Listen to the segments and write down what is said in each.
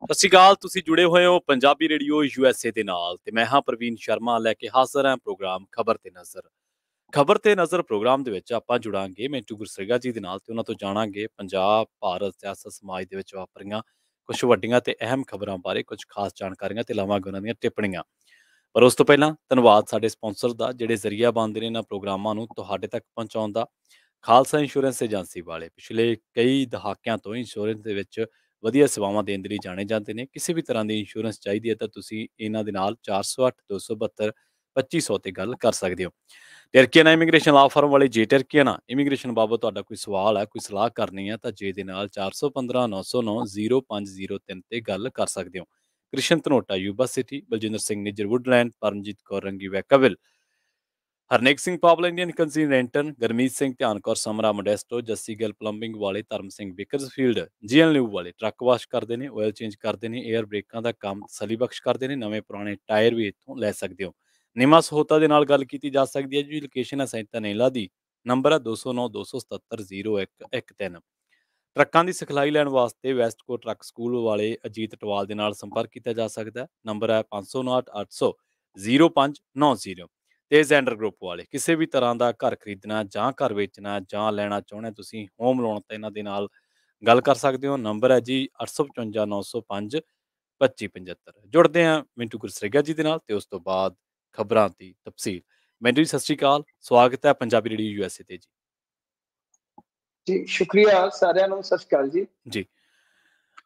ਸਤਿ ਸ਼੍ਰੀ ਅਕਾਲ। ਤੁਸੀਂ ਜੁੜੇ ਹੋਏ ਹੋ ਪੰਜਾਬੀ ਰੇਡੀਓ USA ਦੇ ਨਾਲ ਤੇ ਮੈਂ ਹਾਂ ਪ੍ਰਵੀਨ ਸ਼ਰਮਾ ਲੈ ਕੇ ਹਾਜ਼ਰ ਹਾਂ ਪ੍ਰੋਗਰਾਮ ਖਬਰ ਤੇ ਨਜ਼ਰ। ਖਬਰ ਤੇ ਨਜ਼ਰ ਪ੍ਰੋਗਰਾਮ ਦੇ ਵਿੱਚ ਆਪਾਂ ਜੁੜਾਂਗੇ ਮਿੰਟੂ ਗੁਰਸੇਗਾ ਜੀ ਦੇ ਨਾਲ ਤੇ ਉਹਨਾਂ ਤੋਂ ਜਾਣਾਂਗੇ ਪੰਜਾਬ, ਭਾਰਤ, ਸਿਆਸਤ, ਸਮਾਜ ਦੇ ਵਿੱਚ ਵਾਪਰੀਆਂ ਕੁਝ ਵੱਡੀਆਂ ਤੇ ਅਹਿਮ ਖਬਰਾਂ ਬਾਰੇ ਕੁਝ ਖਾਸ ਜਾਣਕਾਰੀਆਂ ਤੇ ਲਵਾਂਗੇ ਉਹਨਾਂ ਦੀਆਂ ਟਿੱਪਣੀਆਂ। ਪਰ ਉਸ ਤੋਂ ਪਹਿਲਾਂ ਧੰਨਵਾਦ ਸਾਡੇ ਸਪਾਂਸਰ ਦਾ ਜਿਹੜੇ ਜ਼ਰੀਆ ਬਣਦੇ ਨੇ ਇਹਨਾਂ ਪ੍ਰੋਗਰਾਮਾਂ ਨੂੰ ਤੁਹਾਡੇ ਤੱਕ ਪਹੁੰਚਾਉਣ ਦਾ। ਖਾਲਸਾ ਇੰਸ਼ੋਰੈਂਸ ਏਜੰਸੀ ਵਾਲੇ ਪਿਛਲੇ ਕਈ ਦਹਾਕਿਆਂ ਤੋਂ ਇੰਸ਼ੋਰੈਂਸ ਦੇ ਵਿੱਚ ਵਧੀਆ ਸੇਵਾਵਾਂ ਦੇਣ ਦੇ ਲਈ ਜਾਣੇ ਜਾਂਦੇ ਨੇ। ਕਿਸੇ ਵੀ ਤਰ੍ਹਾਂ ਦੀ ਇੰਸ਼ੋਰੈਂਸ ਚਾਹੀਦੀ ਹੈ ਤਾਂ ਤੁਸੀਂ ਇਹਨਾਂ ਦੇ ਨਾਲ 408 272 2500 ਤੇ ਗੱਲ ਕਰ ਸਕਦੇ ਹੋ। ਟਰਕੀਆਨਾ ਇਮੀਗ੍ਰੇਸ਼ਨ ਲਾ ਫਰਮ ਵਾਲੇ ਜੇ ਟਰਕੀਆਨਾ ਇਮੀਗ੍ਰੇਸ਼ਨ ਬਾਬਤ ਤੁਹਾਡਾ ਕੋਈ ਸਵਾਲ ਹੈ, ਕੋਈ ਸਲਾਹ ਕਰਨੀ ਹੈ ਤਾਂ ਜੇ ਦੇ ਨਾਲ 415 909 0503 ਤੇ ਗੱਲ ਕਰ ਸਕਦੇ ਹੋ। Krishan Dhanota Yuba City, Baljinder Singh Nijjar Woodland, Paramjit Kaur Rangi Vacaville, Harnek Singh Pawla Indian ਕੰਸੀਡੈਂਟਨ, ਗਰਮੀਤ ਸਿੰਘ ਧਿਆਨ ਕੌਰ ਸਮਰਾ ਮੋਡੈਸਟੋ, ਜੱਸੀ ਗਿੱਲ ਪਲੰਬਿੰਗ ਵਾਲੇ, ਧਰਮ ਸਿੰਘ ਬੇਕਰਸਫੀਲਡ, ਜੀਐਨ ਲਿਊ ਵਾਲੇ ਟਰੱਕ ਵਾਸ਼ ਕਰਦੇ ਨੇ, ਆਇਲ ਚੇਂਜ ਕਰਦੇ ਨੇ, 에ਅਰ ਬ੍ਰੇਕਾਂ ਦਾ ਕੰਮ ਤਸੱਲੀ ਬਖਸ਼ ਕਰਦੇ ਨੇ, ਨਵੇਂ ਪੁਰਾਣੇ ਟਾਇਰ ਵੀ ਇੱਥੋਂ ਲੈ ਸਕਦੇ ਹੋ। ਨਿਮਾ ਸਹੋਤਾ ਦੇ ਨਾਲ ਗੱਲ ਕੀਤੀ ਜਾ ਸਕਦੀ ਹੈ ਜੀ। ਲੋਕੇਸ਼ਨ ਹੈ ਸੈਂਤਾ ਨੇਲਾ ਦੀ, ਨੰਬਰ ਹੈ 209 277 0113। ਟਰੱਕਾਂ ਦੀ ਸਿਖਲਾਈ ਲੈਣ ਵਾਸਤੇ ਵੈਸਟਕੋ ਟਰੱਕ ਸਕੂਲ ਵਾਲੇ ਅਜੀਤ ਟਵਾਲ ਦੇ ਨਾਲ ਸੰਪਰਕ ਕੀਤਾ ਜਾ ਸਕਦਾ ਹੈ। ਨੰਬਰ ਹੈ 559 800 0590। ਤੇ ਜ਼ੈਂਡਰ ਗਰੁੱਪ ਵਾਲੇ ਕਿਸੇ ਵੀ ਤਰ੍ਹਾਂ ਦਾ ਘਰ ਖਰੀਦਣਾ ਜਾਂ ਘਰ ਵੇਚਣਾ ਜਾਂ ਲੈਣਾ ਚਾਹੁੰਦੇ ਤੁਸੀਂ ਹੋਮ ਲੋਨ ਤਾਂ ਇਹਨਾਂ ਦੇ ਨਾਲ ਗੱਲ ਕਰ ਸਕਦੇ ਹੋ। ਨੰਬਰ ਹੈ ਜੀ 855 905 2575। ਜੁੜਦੇ ਹਾਂ ਮਿੰਟੂ ਗੁਰਸੇਗਾ ਜੀ ਦੇ ਨਾਲ ਤੇ ਉਸ ਤੋਂ ਬਾਅਦ ਖਬਰਾਂ ਦੀ ਤਫਸੀਲ। ਮਿੰਟੂ ਜੀ ਸਤਿ ਸ਼੍ਰੀ ਅਕਾਲ, ਸਵਾਗਤ ਹੈ ਪੰਜਾਬੀ ਰੇਡੀਓ USA ਤੇ ਜੀ। ਜੀ ਸ਼ੁਕਰੀਆ ਸਾਰਿਆਂ ਨੂੰ, ਸਤਿ ਸ਼੍ਰੀ ਅਕਾਲ ਜੀ। ਜੀ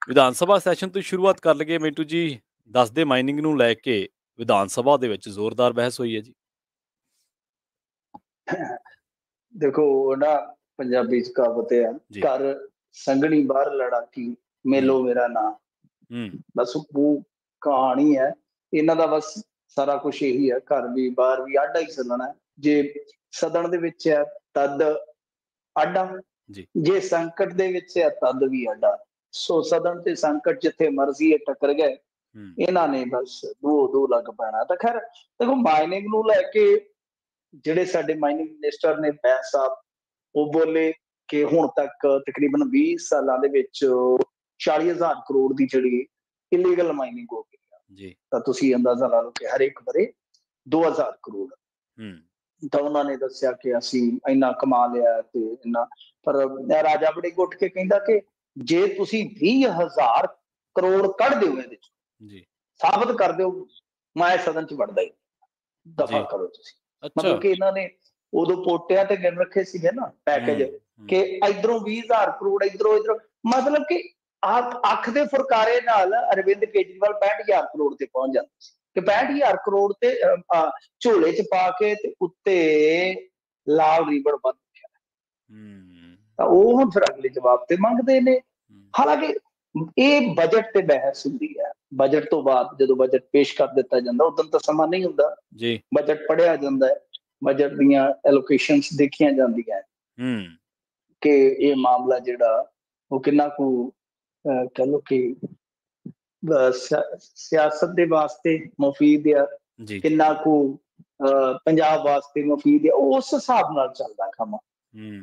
ਵਿਧਾਨ ਸਭਾ ਸੈਸ਼ਨ ਤੋਂ ਸ਼ੁਰੂਆਤ ਕਰ ਲਈਏ ਮਿੰਟੂ ਜੀ। ਦੱਸਦੇ ਮਾਈਨਿੰਗ ਨੂੰ ਲੈ ਕੇ ਵਿਧਾਨ ਸਭਾ ਦੇ ਵਿੱਚ ਜ਼ੋਰਦਾਰ ਬਹਿਸ ਹੋਈ ਹੈ ਜੀ। ਦੇਖੋ ਨਾ, ਪੰਜਾਬੀ ਚ ਕਹਾਵਤ ਹੈ, ਘਰ ਸੰਗਣੀ ਬਾਹਰ ਲੜਾਕੀ ਮੇਲੋ ਮੇਰਾ ਨਾਂ। ਬਸ ਉਹ ਕਹਾਣੀ ਹੈ ਇਹਨਾਂ ਦਾ, ਬਸ ਸਾਰਾ ਕੁਛ ਇਹੀ ਹੈ। ਘਰ ਵੀ ਬਾਹਰ ਵੀ ਆਡਾ ਹੀ ਚੱਲਣਾ। ਜੇ ਸਦਨ ਦੇ ਵਿੱਚ ਹੈ ਤਦ ਆਡਾ, ਜੇ ਸੰਕਟ ਦੇ ਵਿੱਚ ਹੈ ਤਦ ਵੀ ਆਡਾ। ਸੋ ਸਦਨ ਤੇ ਸੰਕਟ ਜਿੱਥੇ ਮਰਜ਼ੀ ਇਹ ਟੱਕਰ ਗਏ, ਇਹਨਾਂ ਨੇ ਬਸ ਦੋ ਲੱਗ ਪੈਣਾ। ਤਾਂ ਖੈਰ ਦੇਖੋ, ਮਾਈਨਿੰਗ ਨੂੰ ਲੈ ਕੇ ਜਿਹੜੇ ਸਾਡੇ ਮਾਈਨਿੰਗ ਮਿਨਿਸਟਰ ਨੇ ਬੈਂਸ ਸਾਹਿਬ, ਉਹ ਬੋਲੇ ਕਿ ਹੁਣ ਤੱਕ ਤਕਰੀਬਨ 20 ਸਾਲਾਂ ਦੇ ਵਿੱਚ 40,000 ਕਰੋੜ ਦੀ ਜਿਹੜੀ ਇਲੀਗਲ ਮਾਈਨਿੰਗ ਹੋ ਗਈ। ਤਾਂ ਤੁਸੀਂ ਅੰਦਾਜ਼ਾ ਲਾ ਲਓ ਕਿ ਹਰੇਕ ਵਰੇ 2,000 ਕਰੋੜ। ਤਾਂ ਉਹਨਾਂ ਨੇ ਦੱਸਿਆ ਕਿ ਅਸੀਂ ਇੰਨਾ ਕਮਾ ਲਿਆ ਤੇ ਇੰਨਾ। ਪਰ ਰਾਜਾ ਬੜੇ ਉੱਠ ਕੇ ਕਹਿੰਦਾ ਕਿ ਜੇ ਤੁਸੀਂ 20,000 ਕਰੋੜ ਕੱਢ ਦਿਓ ਇਹਦੇ ਚ, ਸਾਬਤ ਕਰ ਦਿਓ, ਮੈਂ ਸਦਨ ਚ ਵੜਦਾ ਹੀ, ਦਫਾ ਕਰੋ ਤੁਸੀਂ। ਮਤਲਬ ਕਿ ਇਹਨਾਂ ਨੇ ਉਦੋਂ ਪੋਟਿਆਂ ਤੇ ਗਿਣ ਰੱਖੇ ਸੀਗੇ ਨਾ ਪੈਕੇਜ, ਕਿ ਇਧਰੋਂ 20,000 ਕਰੋੜ, ਇਧਰੋਂ। ਮਤਲਬ ਕਿ ਅੱਖ ਦੇ ਫੁਰਕਾਰੇ ਨਾਲ ਅਰਵਿੰਦ ਕੇਜਰੀਵਾਲ 65,000 ਕਰੋੜ ਤੇ ਪਹੁੰਚ ਜਾਂਦੇ ਸੀ ਕਿ 65,000 ਕਰੋੜ ਤੇ ਝੋਲੇ ਚ ਪਾ ਕੇ ਤੇ ਉੱਤੇ ਲਾਲ ਰੀਬਨ ਬੰਨ ਦਿੱਤਾ। ਤਾਂ ਉਹ ਹੁਣ ਫਿਰ ਅਗਲੇ ਜਵਾਬ ਤੇ ਮੰਗਦੇ ਨੇ। ਹਾਲਾਂਕਿ ਇਹ ਬਜਟ ਤੇ ਬਹਿਸ ਹੁੰਦੀ ਹੈ। ਬਜਟ ਤੋਂ ਬਾਅਦ ਜਦੋਂ ਬਜਟ ਪੇਸ਼ ਕਰ ਦਿੱਤਾ ਜਾਂਦਾ, ਉਦੋਂ ਤਾਂ ਸਮਾਂ ਨਹੀਂ ਹੁੰਦਾ। ਬਜਟ ਪੜ੍ਹਿਆ ਜਾਂਦਾ ਹੈ, ਬਜਟ ਦੀਆਂ ਐਲੋਕੇਸ਼ਨਸ ਦੇਖੀਆਂ ਜਾਂਦੀਆਂ ਕਿ ਇਹ ਮਾਮਲਾ ਜਿਹੜਾ ਉਹ ਕਿੰਨਾ ਕੁ ਕਹਿ ਲਓ ਕਿ ਸਿਆਸਤ ਦੇ ਵਾਸਤੇ ਮੁਫੀਦ ਆ, ਕਿੰਨਾ ਕੁ ਪੰਜਾਬ ਵਾਸਤੇ ਮੁਫੀਦ ਆ, ਉਸ ਹਿਸਾਬ ਨਾਲ ਚੱਲਦਾ ਕੰਮ।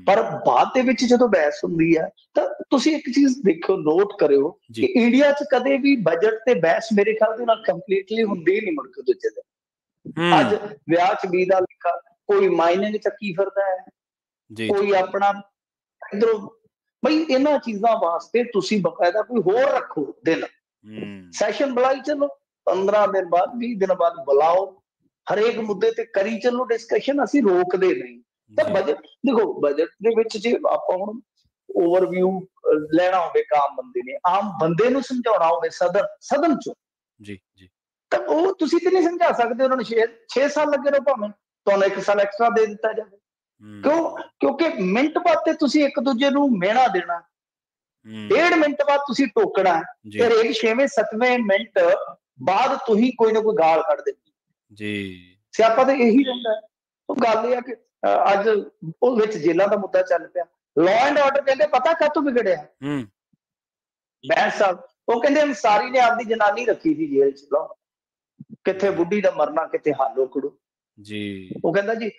ਪਰ ਬਾਅਦ ਦੇ ਵਿੱਚ ਜਦੋਂ ਬਹਿਸ ਹੁੰਦੀ ਹੈ ਤਾਂ ਤੁਸੀਂ ਇੱਕ ਚੀਜ਼ ਦੇਖੋ, ਨੋਟ ਕਰਿਓ ਕਿ ਇੰਡੀਆ 'ਚ ਕਦੇ ਵੀ ਬਜਟ ਤੇ ਬਹਿਸ ਮੇਰੇ ਖਿਆਲ ਦੇ ਨਾਲ ਕੰਪਲੀਟਲੀ ਹੁੰਦੀ ਨਹੀਂ ਮੁੜ ਕੇ ਦੂਜੇ ਦਿਨ। ਅੱਜ ਵਿਆਹ 'ਚ ਵੀ ਦਾ ਲਿਖਾ, ਕੋਈ ਮਾਈਨਿੰਗ ਚੱਕੀ ਫਿਰਦਾ ਹੈ, ਕੋਈ ਆਪਣਾ ਇਧਰੋਂ। ਬਈ ਇਹਨਾਂ ਚੀਜ਼ਾਂ ਵਾਸਤੇ ਤੁਸੀਂ ਬਕਾਇਦਾ ਕੋਈ ਹੋਰ ਰੱਖੋ ਦਿਨ, ਸੈਸ਼ਨ ਬੁਲਾਈ ਚੱਲੋ, 15 ਦਿਨ ਬਾਅਦ 20 ਦਿਨ ਬਾਅਦ ਬੁਲਾਓ, ਹਰੇਕ ਮੁੱਦੇ ਤੇ ਕਰੀ ਚੱਲੋ ਡਿਸਕਸ਼ਨ, ਅਸੀਂ ਰੋਕਦੇ ਨਹੀਂ। ਤਾਂ ਬਜਟ ਦੇਖੋ, ਬਜਟ ਦੇ ਵਿੱਚ ਜੇ ਆਪਾਂ ਹੁਣ ਓਵਰਵਿਊ ਲੈਣਾ ਹੋਵੇ, ਆਮ ਬੰਦੇ ਨੇ, ਆਮ ਬੰਦੇ ਨੂੰ ਸਮਝਾਉਣਾ ਹੋਵੇ ਸਦਨ ਚੋਂ, ਤਾਂ ਉਹ ਤੁਸੀਂ ਤੇ ਨਹੀਂ ਸਮਝਾ ਸਕਦੇ। ਉਹਨਾਂ ਨੂੰ 6 ਸਾਲ ਲੱਗੇ ਰਹੋ, ਭਾਵੇਂ ਤੁਹਾਨੂੰ 1 ਸਾਲ ਐਕਸਟਰਾ ਦੇ ਦਿੱਤਾ ਜਾਵੇ। ਕਿਉਂਕਿ ਮਿੰਟ ਬਾਅਦ ਤੇ ਤੁਸੀਂ ਇੱਕ ਦੂਜੇ ਨੂੰ ਮਿਹਣਾ ਦੇਣਾ, 1.5 ਮਿੰਟ ਬਾਅਦ ਤੁਸੀਂ ਟੋਕਣਾ, ਤੇ ਹਰੇਕ 6ਵੇਂ 7ਵੇਂ ਮਿੰਟ ਬਾਅਦ ਤੁਸੀਂ ਕੋਈ ਨਾ ਕੋਈ ਗਾਲ ਕੱਢ ਦੇਣੀ। ਸਿਆਪਾ ਤਾਂ ਇਹੀ ਰਹਿੰਦਾ। ਉਹ ਗੱਲ ਇਹ ਆ ਕਿ ਅੱਜ ਉਹ ਵਿੱਚ ਜੇਲਾਂ ਦਾ ਮੁੱਦਾ ਚੱਲ ਪਿਆ। ਲਾਅ ਐਂਡ ਆਰਡਰ ਕਹਿੰਦੇ ਪਤਾ ਕਾਹਤੋਂ ਵਿਗੜਿਆ? ਬੈਂਸ ਸਾਹਿਬ ਉਹ ਕਹਿੰਦੇ ਅੰਸਾਰੀ ਨੇ ਆਪਦੀ ਜਨਾਨੀ ਰੱਖੀ ਸੀ ਜੇਲ੍ਹ 'ਚ, ਲਓ ਕਿੱਥੇ ਬੁੱਢੀ ਦਾ ਮਰਨਾ, ਕਿੱਥੇ ਹਾਲੋ ਕੜੂ। ਉਹ ਕਹਿੰਦਾ ਜੀ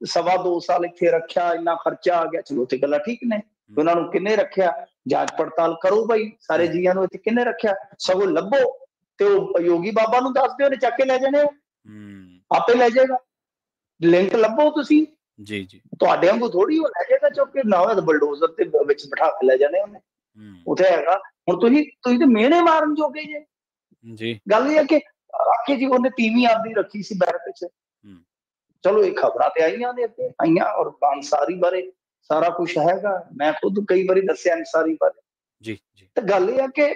2.25 ਸਾਲ ਇੱਥੇ ਰੱਖਿਆ, ਇੰਨਾ ਖਰਚਾ ਆ ਗਿਆ। ਚਲੋ ਤੇ ਗੱਲਾਂ ਠੀਕ ਨੇ, ਉਹਨਾਂ ਨੂੰ ਕਿੰਨੇ ਰੱਖਿਆ, ਜਾਂਚ ਪੜਤਾਲ ਕਰੋ ਭਾਈ, ਸਾਰੇ ਜੀਆਂ ਨੂੰ ਇੱਥੇ ਕਿਹਨੇ ਰੱਖਿਆ? ਸਗੋਂ ਲੱਭੋ ਤੇ ਉਹ ਯੋਗੀ ਬਾਬਾ ਨੂੰ ਦੱਸ ਦਿਓ, ਉਹਨੇ ਚੱਕ ਕੇ ਲੈ ਜਾਣੇ, ਆਪੇ ਲੈ ਜਾਏਗਾ। ਲਿੰਕ ਲੱਭੋ ਤੁਸੀਂ ਜੀ ਜੀ, ਤੁਹਾਡੇ ਵਾਂਗੂ ਥੋੜੀ ਉਹ ਲੈ ਜਾਏਗਾ ਚੁੱਕ ਕੇ, ਨਾ ਹੋਇਆ ਤਾਂ ਬਲਡੋਜ਼ਰ ਤੇ ਵਿੱਚ ਬਿਠਾ ਕੇ ਲੈ ਜਾਣੇ ਉਹਨੇ। ਉੱਥੇ ਹੈਗਾ ਹੁਣ ਤੁਸੀਂ ਤੇ ਮਿਹਣੇ ਮਾਰਨ ਜੋਗੇ ਜੇ ਜੀ। ਗੱਲ ਇਹ ਹੈ ਕਿ ਆਖੇ ਜੀ ਉਹਨੇ ਤੀਵੀਂ ਆਪਦੀ ਰੱਖੀ ਸੀ ਬੈਰਕ ਚ, ਚਲੋ ਇਹ ਖਬਰਾਂ ਤੇ ਆਈਆਂ ਨੇ, ਅੱਗੇ ਆਈਆਂ, ਔਰ ਅੰਸਾਰੀ ਬਾਰੇ ਸਾਰਾ ਕੁਝ ਹੈਗਾ, ਮੈਂ ਖੁਦ ਕਈ ਵਾਰੀ ਦੱਸਿਆ ਅੰਸਾਰੀ ਬਾਰੇ ਜੀ ਜੀ। ਤੇ ਗੱਲ ਇਹ ਆ ਕਿ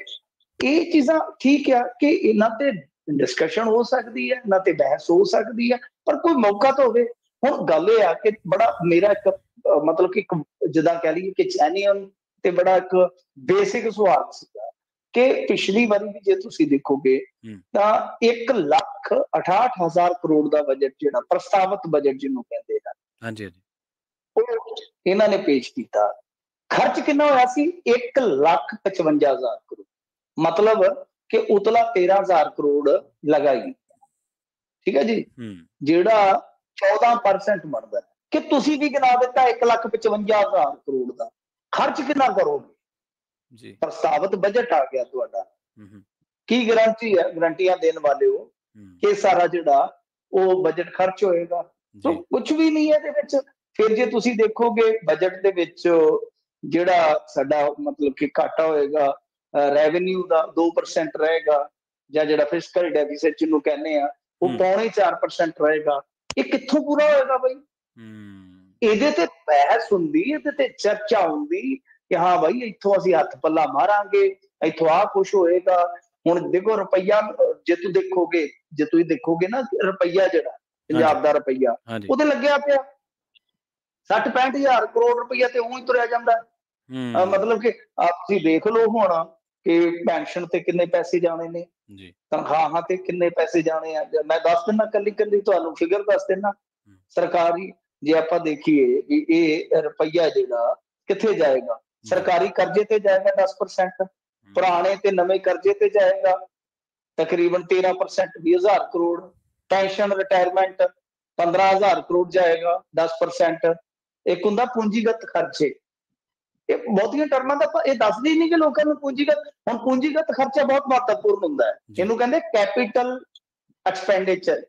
ਇਹ ਚੀਜ਼ਾਂ ਠੀਕ ਆ ਕਿ ਇਹਨਾਂ ਤੇ ਡਿਸਕਸ਼ਨ ਹੋ ਸਕਦੀ ਹੈ, ਇਹਨਾਂ ਤੇ ਬਹਿਸ ਹੋ ਸਕਦੀ ਹੈ, ਪਰ ਕੋਈ ਮੌਕਾ ਤਾਂ ਹੋਵੇ। ਹੁਣ ਗੱਲ ਇਹ ਆ ਕਿ ਬੜਾ ਮੇਰਾ ਇੱਕ ਮਤਲਬ ਕਿ ਜਿੱਦਾਂ ਕਹਿ ਲਈਏ ਕਿ ਜੈਨੂਇਨ ਤੇ ਬੜਾ ਇੱਕ ਬੇਸਿਕ ਸਵਾਲ ਸੀਗਾ ਕਿ ਪਿਛਲੀ ਵਾਰੀ ਵੀ ਜੇ ਤੁਸੀਂ ਦੇਖੋਗੇ ਤਾਂ 1,68,000 ਕਰੋੜ ਦਾ ਬਜਟ ਜਿਹੜਾ ਪ੍ਰਸਤਾਵਿਤ ਬਜਟ ਜਿਹਨੂੰ ਕਹਿੰਦੇ ਹਨ, ਹਾਂਜੀ, ਉਹ ਇਹਨਾਂ ਨੇ ਪੇਸ਼ ਕੀਤਾ। ਖਰਚ ਕਿੰਨਾ ਹੋਇਆ ਸੀ? 1,55,000 ਕਰੋੜ, ਮਤਲਬ ਕਿ ਉਤਲਾ 13,000 ਕਰੋੜ ਲਗਾਈ, ਠੀਕ ਹੈ ਜੀ, ਜਿਹੜਾ 14% ਬਣਦਾ। ਕਿ ਤੁਸੀਂ ਵੀ ਗਿਣਾ ਦਿੱਤਾ 1,55,000 ਕਰੋੜ ਦਾ ਖਰਚ ਕਿੰਨਾ ਕਰੋਗੇ ਜੀ? ਪ੍ਰਸਤਾਵਿਤ ਬਜਟ ਆ ਗਿਆ ਤੁਹਾਡਾ, ਕੀ ਗਾਰੰਟੀ ਹੈ, ਗਾਰੰਟੀਆਂ ਦੇਣ ਵਾਲੇ ਹੋ ਕਿ ਸਾਰਾ ਜਿਹੜਾ ਉਹ ਬਜਟ ਖਰਚ ਹੋਏਗਾ? ਕੁਝ ਵੀ ਨਹੀਂ ਹੈ ਇਹਦੇ ਵਿੱਚ। ਫਿਰ ਜੇ ਤੁਸੀਂ ਦੇਖੋਗੇ ਬਜਟ ਦੇ ਵਿੱਚ ਜਿਹੜਾ ਸਾਡਾ ਮਤਲਬ ਕਿ ਘਾਟਾ ਹੋਏਗਾ ਰੈਵਨਿਊ ਦਾ 2% ਰਹੇਗਾ, ਜਾਂ ਜਿਹੜਾ ਫਿਸਕਲ ਡੈਫਿਸਿਟ ਜਿਹਨੂੰ ਕਹਿੰਦੇ ਆ ਉਹ 3.25% ਰਹੇਗਾ। ਇਹ ਕਿੱਥੋਂ ਪੂਰਾ ਹੋਏਗਾ ਬਈ? ਇਹਦੇ ਤੇ ਬਹਿਸ ਹੁੰਦੀ, ਇਹਦੇ ਤੇ ਚਰਚਾ ਹੁੰਦੀ ਕਿ ਹਾਂ ਬਾਈ ਇੱਥੋਂ ਅਸੀਂ ਹੱਥ ਪੱਲਾ ਮਾਰਾਂਗੇ, ਇੱਥੋਂ ਆਹ ਕੁਛ ਹੋਏਗਾ। ਹੁਣ ਦੇਖੋ ਰੁਪਈਆ ਜੇ ਤੁਸੀਂ ਦੇਖੋਗੇ ਨਾ, ਰੁਪਈਆ ਜਿਹੜਾ ਪੰਜਾਬ ਦਾ ਰੁਪਈਆ ਉਹਦੇ ਲੱਗਿਆ ਪਿਆ 60-65,000 ਕਰੋੜ ਰੁਪਈਆ ਤੇ ਊਂ ਹੀ ਤੁਰਿਆ ਜਾਂਦਾ। ਮਤਲਬ ਕਿ ਤੁਸੀਂ ਦੇਖ ਲਓ ਹੁਣ ਕਿ ਪੈਨਸ਼ਨ ਤੇ ਕਿੰਨੇ ਪੈਸੇ ਜਾਣੇ ਨੇ, ਤਨਖਾਹਾਂ ਤੇ ਕਿੰਨੇ ਪੈਸੇ ਜਾਣੇ ਆ। ਮੈਂ ਦੱਸ ਦਿੰਦਾ, ਕੱਲੀ ਤੁਹਾਨੂੰ ਫਿਗਰ ਦੱਸ ਦਿੰਦਾ। ਸਰਕਾਰੀ ਜੇ ਆਪਾਂ ਦੇਖੀਏ ਵੀ ਇਹ ਰੁਪਈਆ ਜਿਹੜਾ ਕਿੱਥੇ ਜਾਏਗਾ, ਸਰਕਾਰੀ ਕਰਜ਼ੇ ਤੇ ਜਾਏਗਾ 10%, ਪੁਰਾਣੇ ਤੇ ਨਵੇਂ ਕਰਜ਼ੇ ਤੇ ਜਾਏਗਾ ਤਕਰੀਬਨ 13%, 20,000 ਕਰੋੜ। ਪੈਨਸ਼ਨ ਰਿਟਾਇਰਮੈਂਟ 15,000 ਕਰੋੜ ਜਾਏਗਾ 10%। ਇੱਕ ਹੁੰਦਾ ਪੂੰਜੀਗਤ ਖਰਚੇ, ਇਹ ਬਹੁਤੀਆਂ ਟਰਮਾਂ ਦਾ ਇਹ ਦੱਸਦੇ ਹੀ ਨਹੀਂ ਕਿ ਲੋਕਾਂ ਨੂੰ ਹੁਣ ਪੂੰਜੀਗਤ ਖਰਚਾ ਬਹੁਤ ਮਹੱਤਵਪੂਰਨ ਹੁੰਦਾ ਹੈ। ਇਹਨੂੰ ਕਹਿੰਦੇ ਕੈਪੀਟਲ ਐਕਸਪੈਂਡੀਚਰ,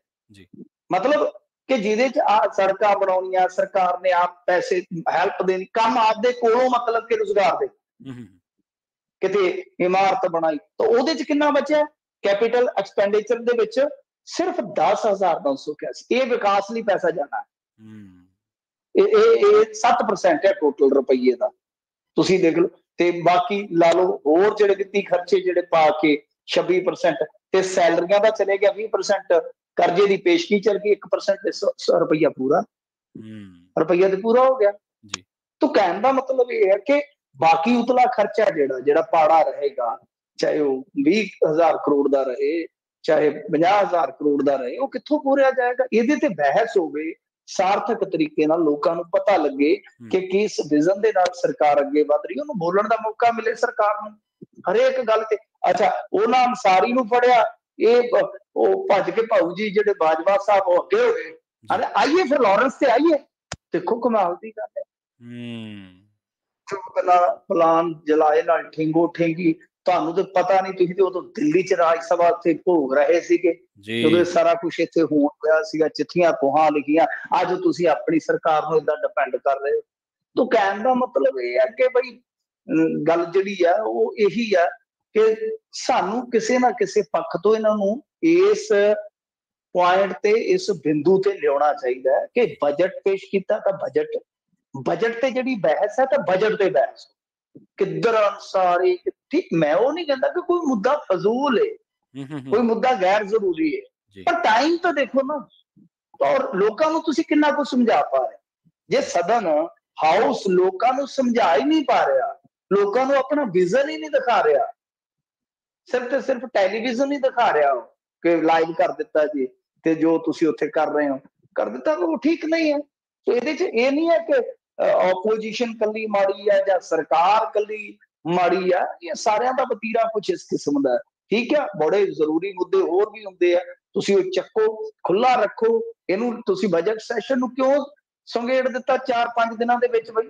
ਮਤਲਬ ਕਿ ਜਿਹਦੇ ਚ ਆ ਸੜਕਾਂ ਬਣਾਉਣੀਆਂ, ਸਰਕਾਰ ਨੇ ਆਪ ਪੈਸੇ ਹੈਲਪ ਦੇਣੀ, ਕੰਮ ਆਪਦੇ ਕੋਲੋਂ ਮਤਲਬ ਕਿ ਰੁਜ਼ਗਾਰ ਦੇ, ਕਿਤੇ ਇਮਾਰਤ ਬਣਾਈ ਤਾਂ ਉਹਦੇ ਚ ਕਿੰਨਾ ਬਚਿਆ? ਕੈਪੀਟਲ ਐਕਸਪੈਂਡੀਚਰ ਦੇ ਵਿੱਚ ਸਿਰਫ 10,981। ਇਹ ਵਿਕਾਸ ਲਈ ਪੈਸਾ ਜਾਣਾ, ਇਹ 7% ਹੈ ਟੋਟਲ ਰੁਪਈਏ ਦਾ, ਤੁਸੀਂ ਦੇਖ ਲਓ। ਤੇ ਬਾਕੀ ਲਾ ਲਓ ਹੋਰ ਜਿਹੜੇ ਵਿੱਤੀ ਖਰਚੇ ਜਿਹੜੇ ਪਾ ਕੇ 26%, ਤੇ ਸੈਲਰੀਆਂ ਦਾ ਚਲੇ ਗਿਆ 20%, ਕਰਜ਼ੇ ਦੀ ਪੇਸ਼ਗੀ ਚੱਲ ਗਈ 1%, ਰੁਪਈਆ ਪੂਰਾ, ਰੁਪਈਆ ਤੇ ਪੂਰਾ ਹੋ ਗਿਆ। ਤਾਂ ਕਹਿਣ ਦਾ ਮਤਲਬ ਇਹ ਹੈ ਕਿ ਬਾਕੀ ਉਤਲਾ ਖਰਚਾ ਜਿਹੜਾ ਪਾੜਾ ਰਹੇਗਾ, ਚਾਹੇ ਉਹ 20,000 ਕਰੋੜ ਦਾ ਰਹੇ, ਚਾਹੇ 50,000 ਕਰੋੜ ਦਾ ਰਹੇ, ਉਹ ਕਿੱਥੋਂ ਪੂਰਿਆ ਜਾਏਗਾ? ਇਹਦੇ ਤੇ ਬਹਿਸ ਹੋਵੇ ਸਾਰਥਕ ਤਰੀਕੇ ਨਾਲ, ਲੋਕਾਂ ਨੂੰ ਪਤਾ ਲੱਗੇ ਕਿ ਕਿਸ ਵਿਜ਼ਨ ਦੇ ਨਾਲ ਸਰਕਾਰ ਅੱਗੇ ਵੱਧ ਰਹੀ, ਉਹਨੂੰ ਬੋਲਣ ਦਾ ਮੌਕਾ ਮਿਲੇ ਸਰਕਾਰ ਨੂੰ ਹਰੇਕ ਗੱਲ ਤੇ। ਅੱਛਾ, ਉਹਨਾਂ ਅੰਸਾਰੀ ਨੂੰ ਫੜਿਆ, ਉਹ ਭੱਜ ਕੇ ਭਾਊ ਜੀ ਜਿਹੜੇ ਬਾਜਵਾ ਸਾਹਿਬ ਉਹ ਅੱਗੇ ਹੋ ਗਏ। ਆਈਏ ਫਿਰ ਲਾਰੈਂਸ ਤੇ ਆਈਏ, ਦੇਖੋ ਕਮਾਲ ਦੀ ਗੱਲ ਹੈ। ਫਲਾਨ ਜਲਾਏ ਨਾਲ ਠੇਂਗੋ ਠੇਂਗੀ, ਤੁਹਾਨੂੰ ਤਾਂ ਪਤਾ ਨਹੀਂ, ਤੁਸੀਂ ਤੇ ਉਦੋਂ ਦਿੱਲੀ ਚ ਰਾਜ ਸਭਾ ਤੇ ਭੋਗ ਰਹੇ ਸੀਗੇ ਜਦੋਂ ਸਾਰਾ ਕੁਛ ਇੱਥੇ ਹੋਣ ਪਿਆ ਸੀਗਾ, ਚਿੱਠੀਆਂ ਕੋਹਾਂ ਲਿਖੀਆਂ। ਅੱਜ ਤੁਸੀਂ ਆਪਣੀ ਸਰਕਾਰ ਨੂੰ ਏਦਾਂ ਡਿਪੈਂਡ ਕਰ ਰਹੇ ਹੋ। ਤਾਂ ਕਹਿਣ ਦਾ ਮਤਲਬ ਇਹ ਹੈ ਕਿ ਬਈ ਗੱਲ ਜਿਹੜੀ ਆ ਉਹ ਇਹੀ ਆ ਕਿ ਸਾਨੂੰ ਕਿਸੇ ਨਾ ਕਿਸੇ ਪੱਖ ਤੋਂ ਇਹਨਾਂ ਨੂੰ ਇਸ ਪੁਆਇੰਟ ਤੇ, ਇਸ ਬਿੰਦੂ ਤੇ ਲਿਆਉਣਾ ਚਾਹੀਦਾ ਹੈ ਕਿ ਬਜਟ ਪੇਸ਼ ਕੀਤਾ ਤਾਂ ਬਜਟ ਤੇ ਜਿਹੜੀ ਬਹਿਸ ਹੈ ਤਾਂ ਬਜਟ ਤੇ ਬਹਿਸ, ਕਿੱਧਰ ਅਨਸਾਰੀ, ਠੀਕ, ਮੈਂ ਉਹ ਨਹੀਂ ਕਹਿੰਦਾ ਕਿ ਕੋਈ ਮੁੱਦਾ ਫਜ਼ੂਲ ਹੈ, ਕੋਈ ਮੁੱਦਾ ਗੈਰ ਜ਼ਰੂਰੀ ਹੈ, ਪਰ ਟਾਈਮ ਤਾਂ ਦੇਖੋ ਨਾ, ਔਰ ਲੋਕਾਂ ਨੂੰ ਤੁਸੀਂ ਕਿੰਨਾ ਕੁ ਸਮਝਾ ਪਾ ਰਹੇ? ਜੇ ਸਦਨ ਹਾਊਸ ਲੋਕਾਂ ਨੂੰ ਸਮਝਾ ਹੀ ਨਹੀਂ ਪਾ ਰਿਹਾ, ਲੋਕਾਂ ਨੂੰ ਆਪਣਾ ਵਿਜ਼ਨ ਹੀ ਨਹੀਂ ਦਿਖਾ ਰਿਹਾ, ਸਿਰਫ ਤੇ ਸਿਰਫ ਟੈਲੀਵਿਜ਼ਨ ਹੀ ਦਿਖਾ ਰਿਹਾ ਕਿ ਲਾਈਵ ਕਰ ਦਿੱਤਾ ਜੀ, ਤੇ ਜੋ ਤੁਸੀਂ ਉੱਥੇ ਕਰ ਰਹੇ ਹੋ ਕਰ ਦਿੱਤਾ, ਉਹ ਠੀਕ ਨਹੀਂ ਹੈ। ਤੇ ਇਹਦੇ ਚ ਇਹ ਨਹੀਂ ਹੈ ਕਿ ਆਪੋਜੀਸ਼ਨ ਕੱਲੀ ਮਾੜੀ ਹੈ ਜਾਂ ਸਰਕਾਰ ਕੱਲੀ ਮਾੜੀ ਆ, ਇਹ ਸਾਰਿਆਂ ਦਾ ਵਤੀਰਾ ਕੁਛ ਇਸ ਕਿਸਮ ਦਾ। ਠੀਕ ਹੈ, ਬੜੇ ਜ਼ਰੂਰੀ ਮੁੱਦੇ ਹੋਰ ਵੀ ਹੁੰਦੇ ਆ, ਤੁਸੀਂ ਉਹ ਚੱਕੋ, ਖੁੱਲਾ ਰੱਖੋ ਇਹਨੂੰ। ਤੁਸੀਂ ਬਜਟ ਸੈਸ਼ਨ ਨੂੰ ਕਿਉਂ ਸੰਗੇੜ ਦਿੱਤਾ 4-5 ਦਿਨਾਂ ਦੇ ਵਿੱਚ ਬਈ?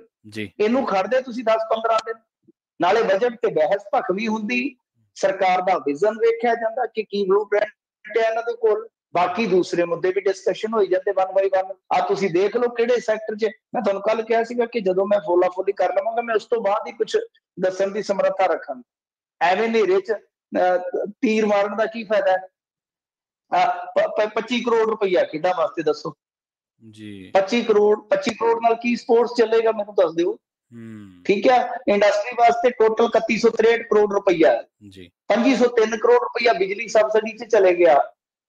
ਇਹਨੂੰ ਖੜਦੇ ਤੁਸੀਂ 10-15 ਦਿਨ, ਨਾਲੇ ਬਜਟ ਤੇ ਬਹਿਸ ਭਖਵੀ ਹੁੰਦੀ, ਸਰਕਾਰ ਦਾ ਵਿਜ਼ਨ ਵੇਖਿਆ ਜਾਂਦਾ ਕਿ ਕੀ ਬਲੂਪ੍ਰਿੰਟ ਹੈ ਇਹਨਾਂ ਦੇ ਕੋਲ, ਬਾਕੀ ਦੂਸਰੇ ਮੁੱਦੇ ਵੀ ਡਿਸਕਸ਼ਨ ਹੋਈ ਜਾਂਦੇ ਵਨ ਬਾਈ ਵਨ। ਆ ਤੁਸੀਂ ਦੇਖ ਲਓ ਕਿਹੜੇ ਸੈਕਟਰ 'ਚ, ਮੈਂ ਤੁਹਾਨੂੰ ਕੱਲ ਕਿਹਾ ਸੀਗਾ ਕਿ ਜਦੋਂ ਮੈਂ ਫੋਲਾ ਫੋਲੀ ਕਰ ਲਵਾਂਗਾ ਮੈਂ ਉਸ ਤੋਂ ਬਾਅਦ ਹੀ ਕੁਝ ਦੱਸਣ ਦੀ ਸਮਰੱਥਾ ਰੱਖਾਂਗਾ। ਐਵੇਂ ਹਨੇਰੇ 'ਚ ਤੀਰ ਮਾਰਨ ਦਾ ਕੀ ਫਾਇਦਾ ਹੈ? 25 ਕਰੋੜ ਰੁਪਈਆ ਖੇਡਾਂ ਵਾਸਤੇ ਦੱਸੋ ਜੀ। 25 ਕਰੋੜ ਨਾਲ ਕੀ ਸਪੋਰਟਸ ਚੱਲੇਗਾ ਮੈਨੂੰ ਦੱਸ ਦਿਓ। ਠੀਕ ਹੈ, ਇੰਡਸਟਰੀ ਵਾਸਤੇ ਟੋਟਲ 3163 ਕਰੋੜ ਰੁਪਈਆ ਜੀ। 2503 ਕਰੋੜ ਰੁਪਈਆ ਬਿਜਲੀ ਸਬਸਿਡੀ 'ਚ ਚਲੇ ਗਿਆ।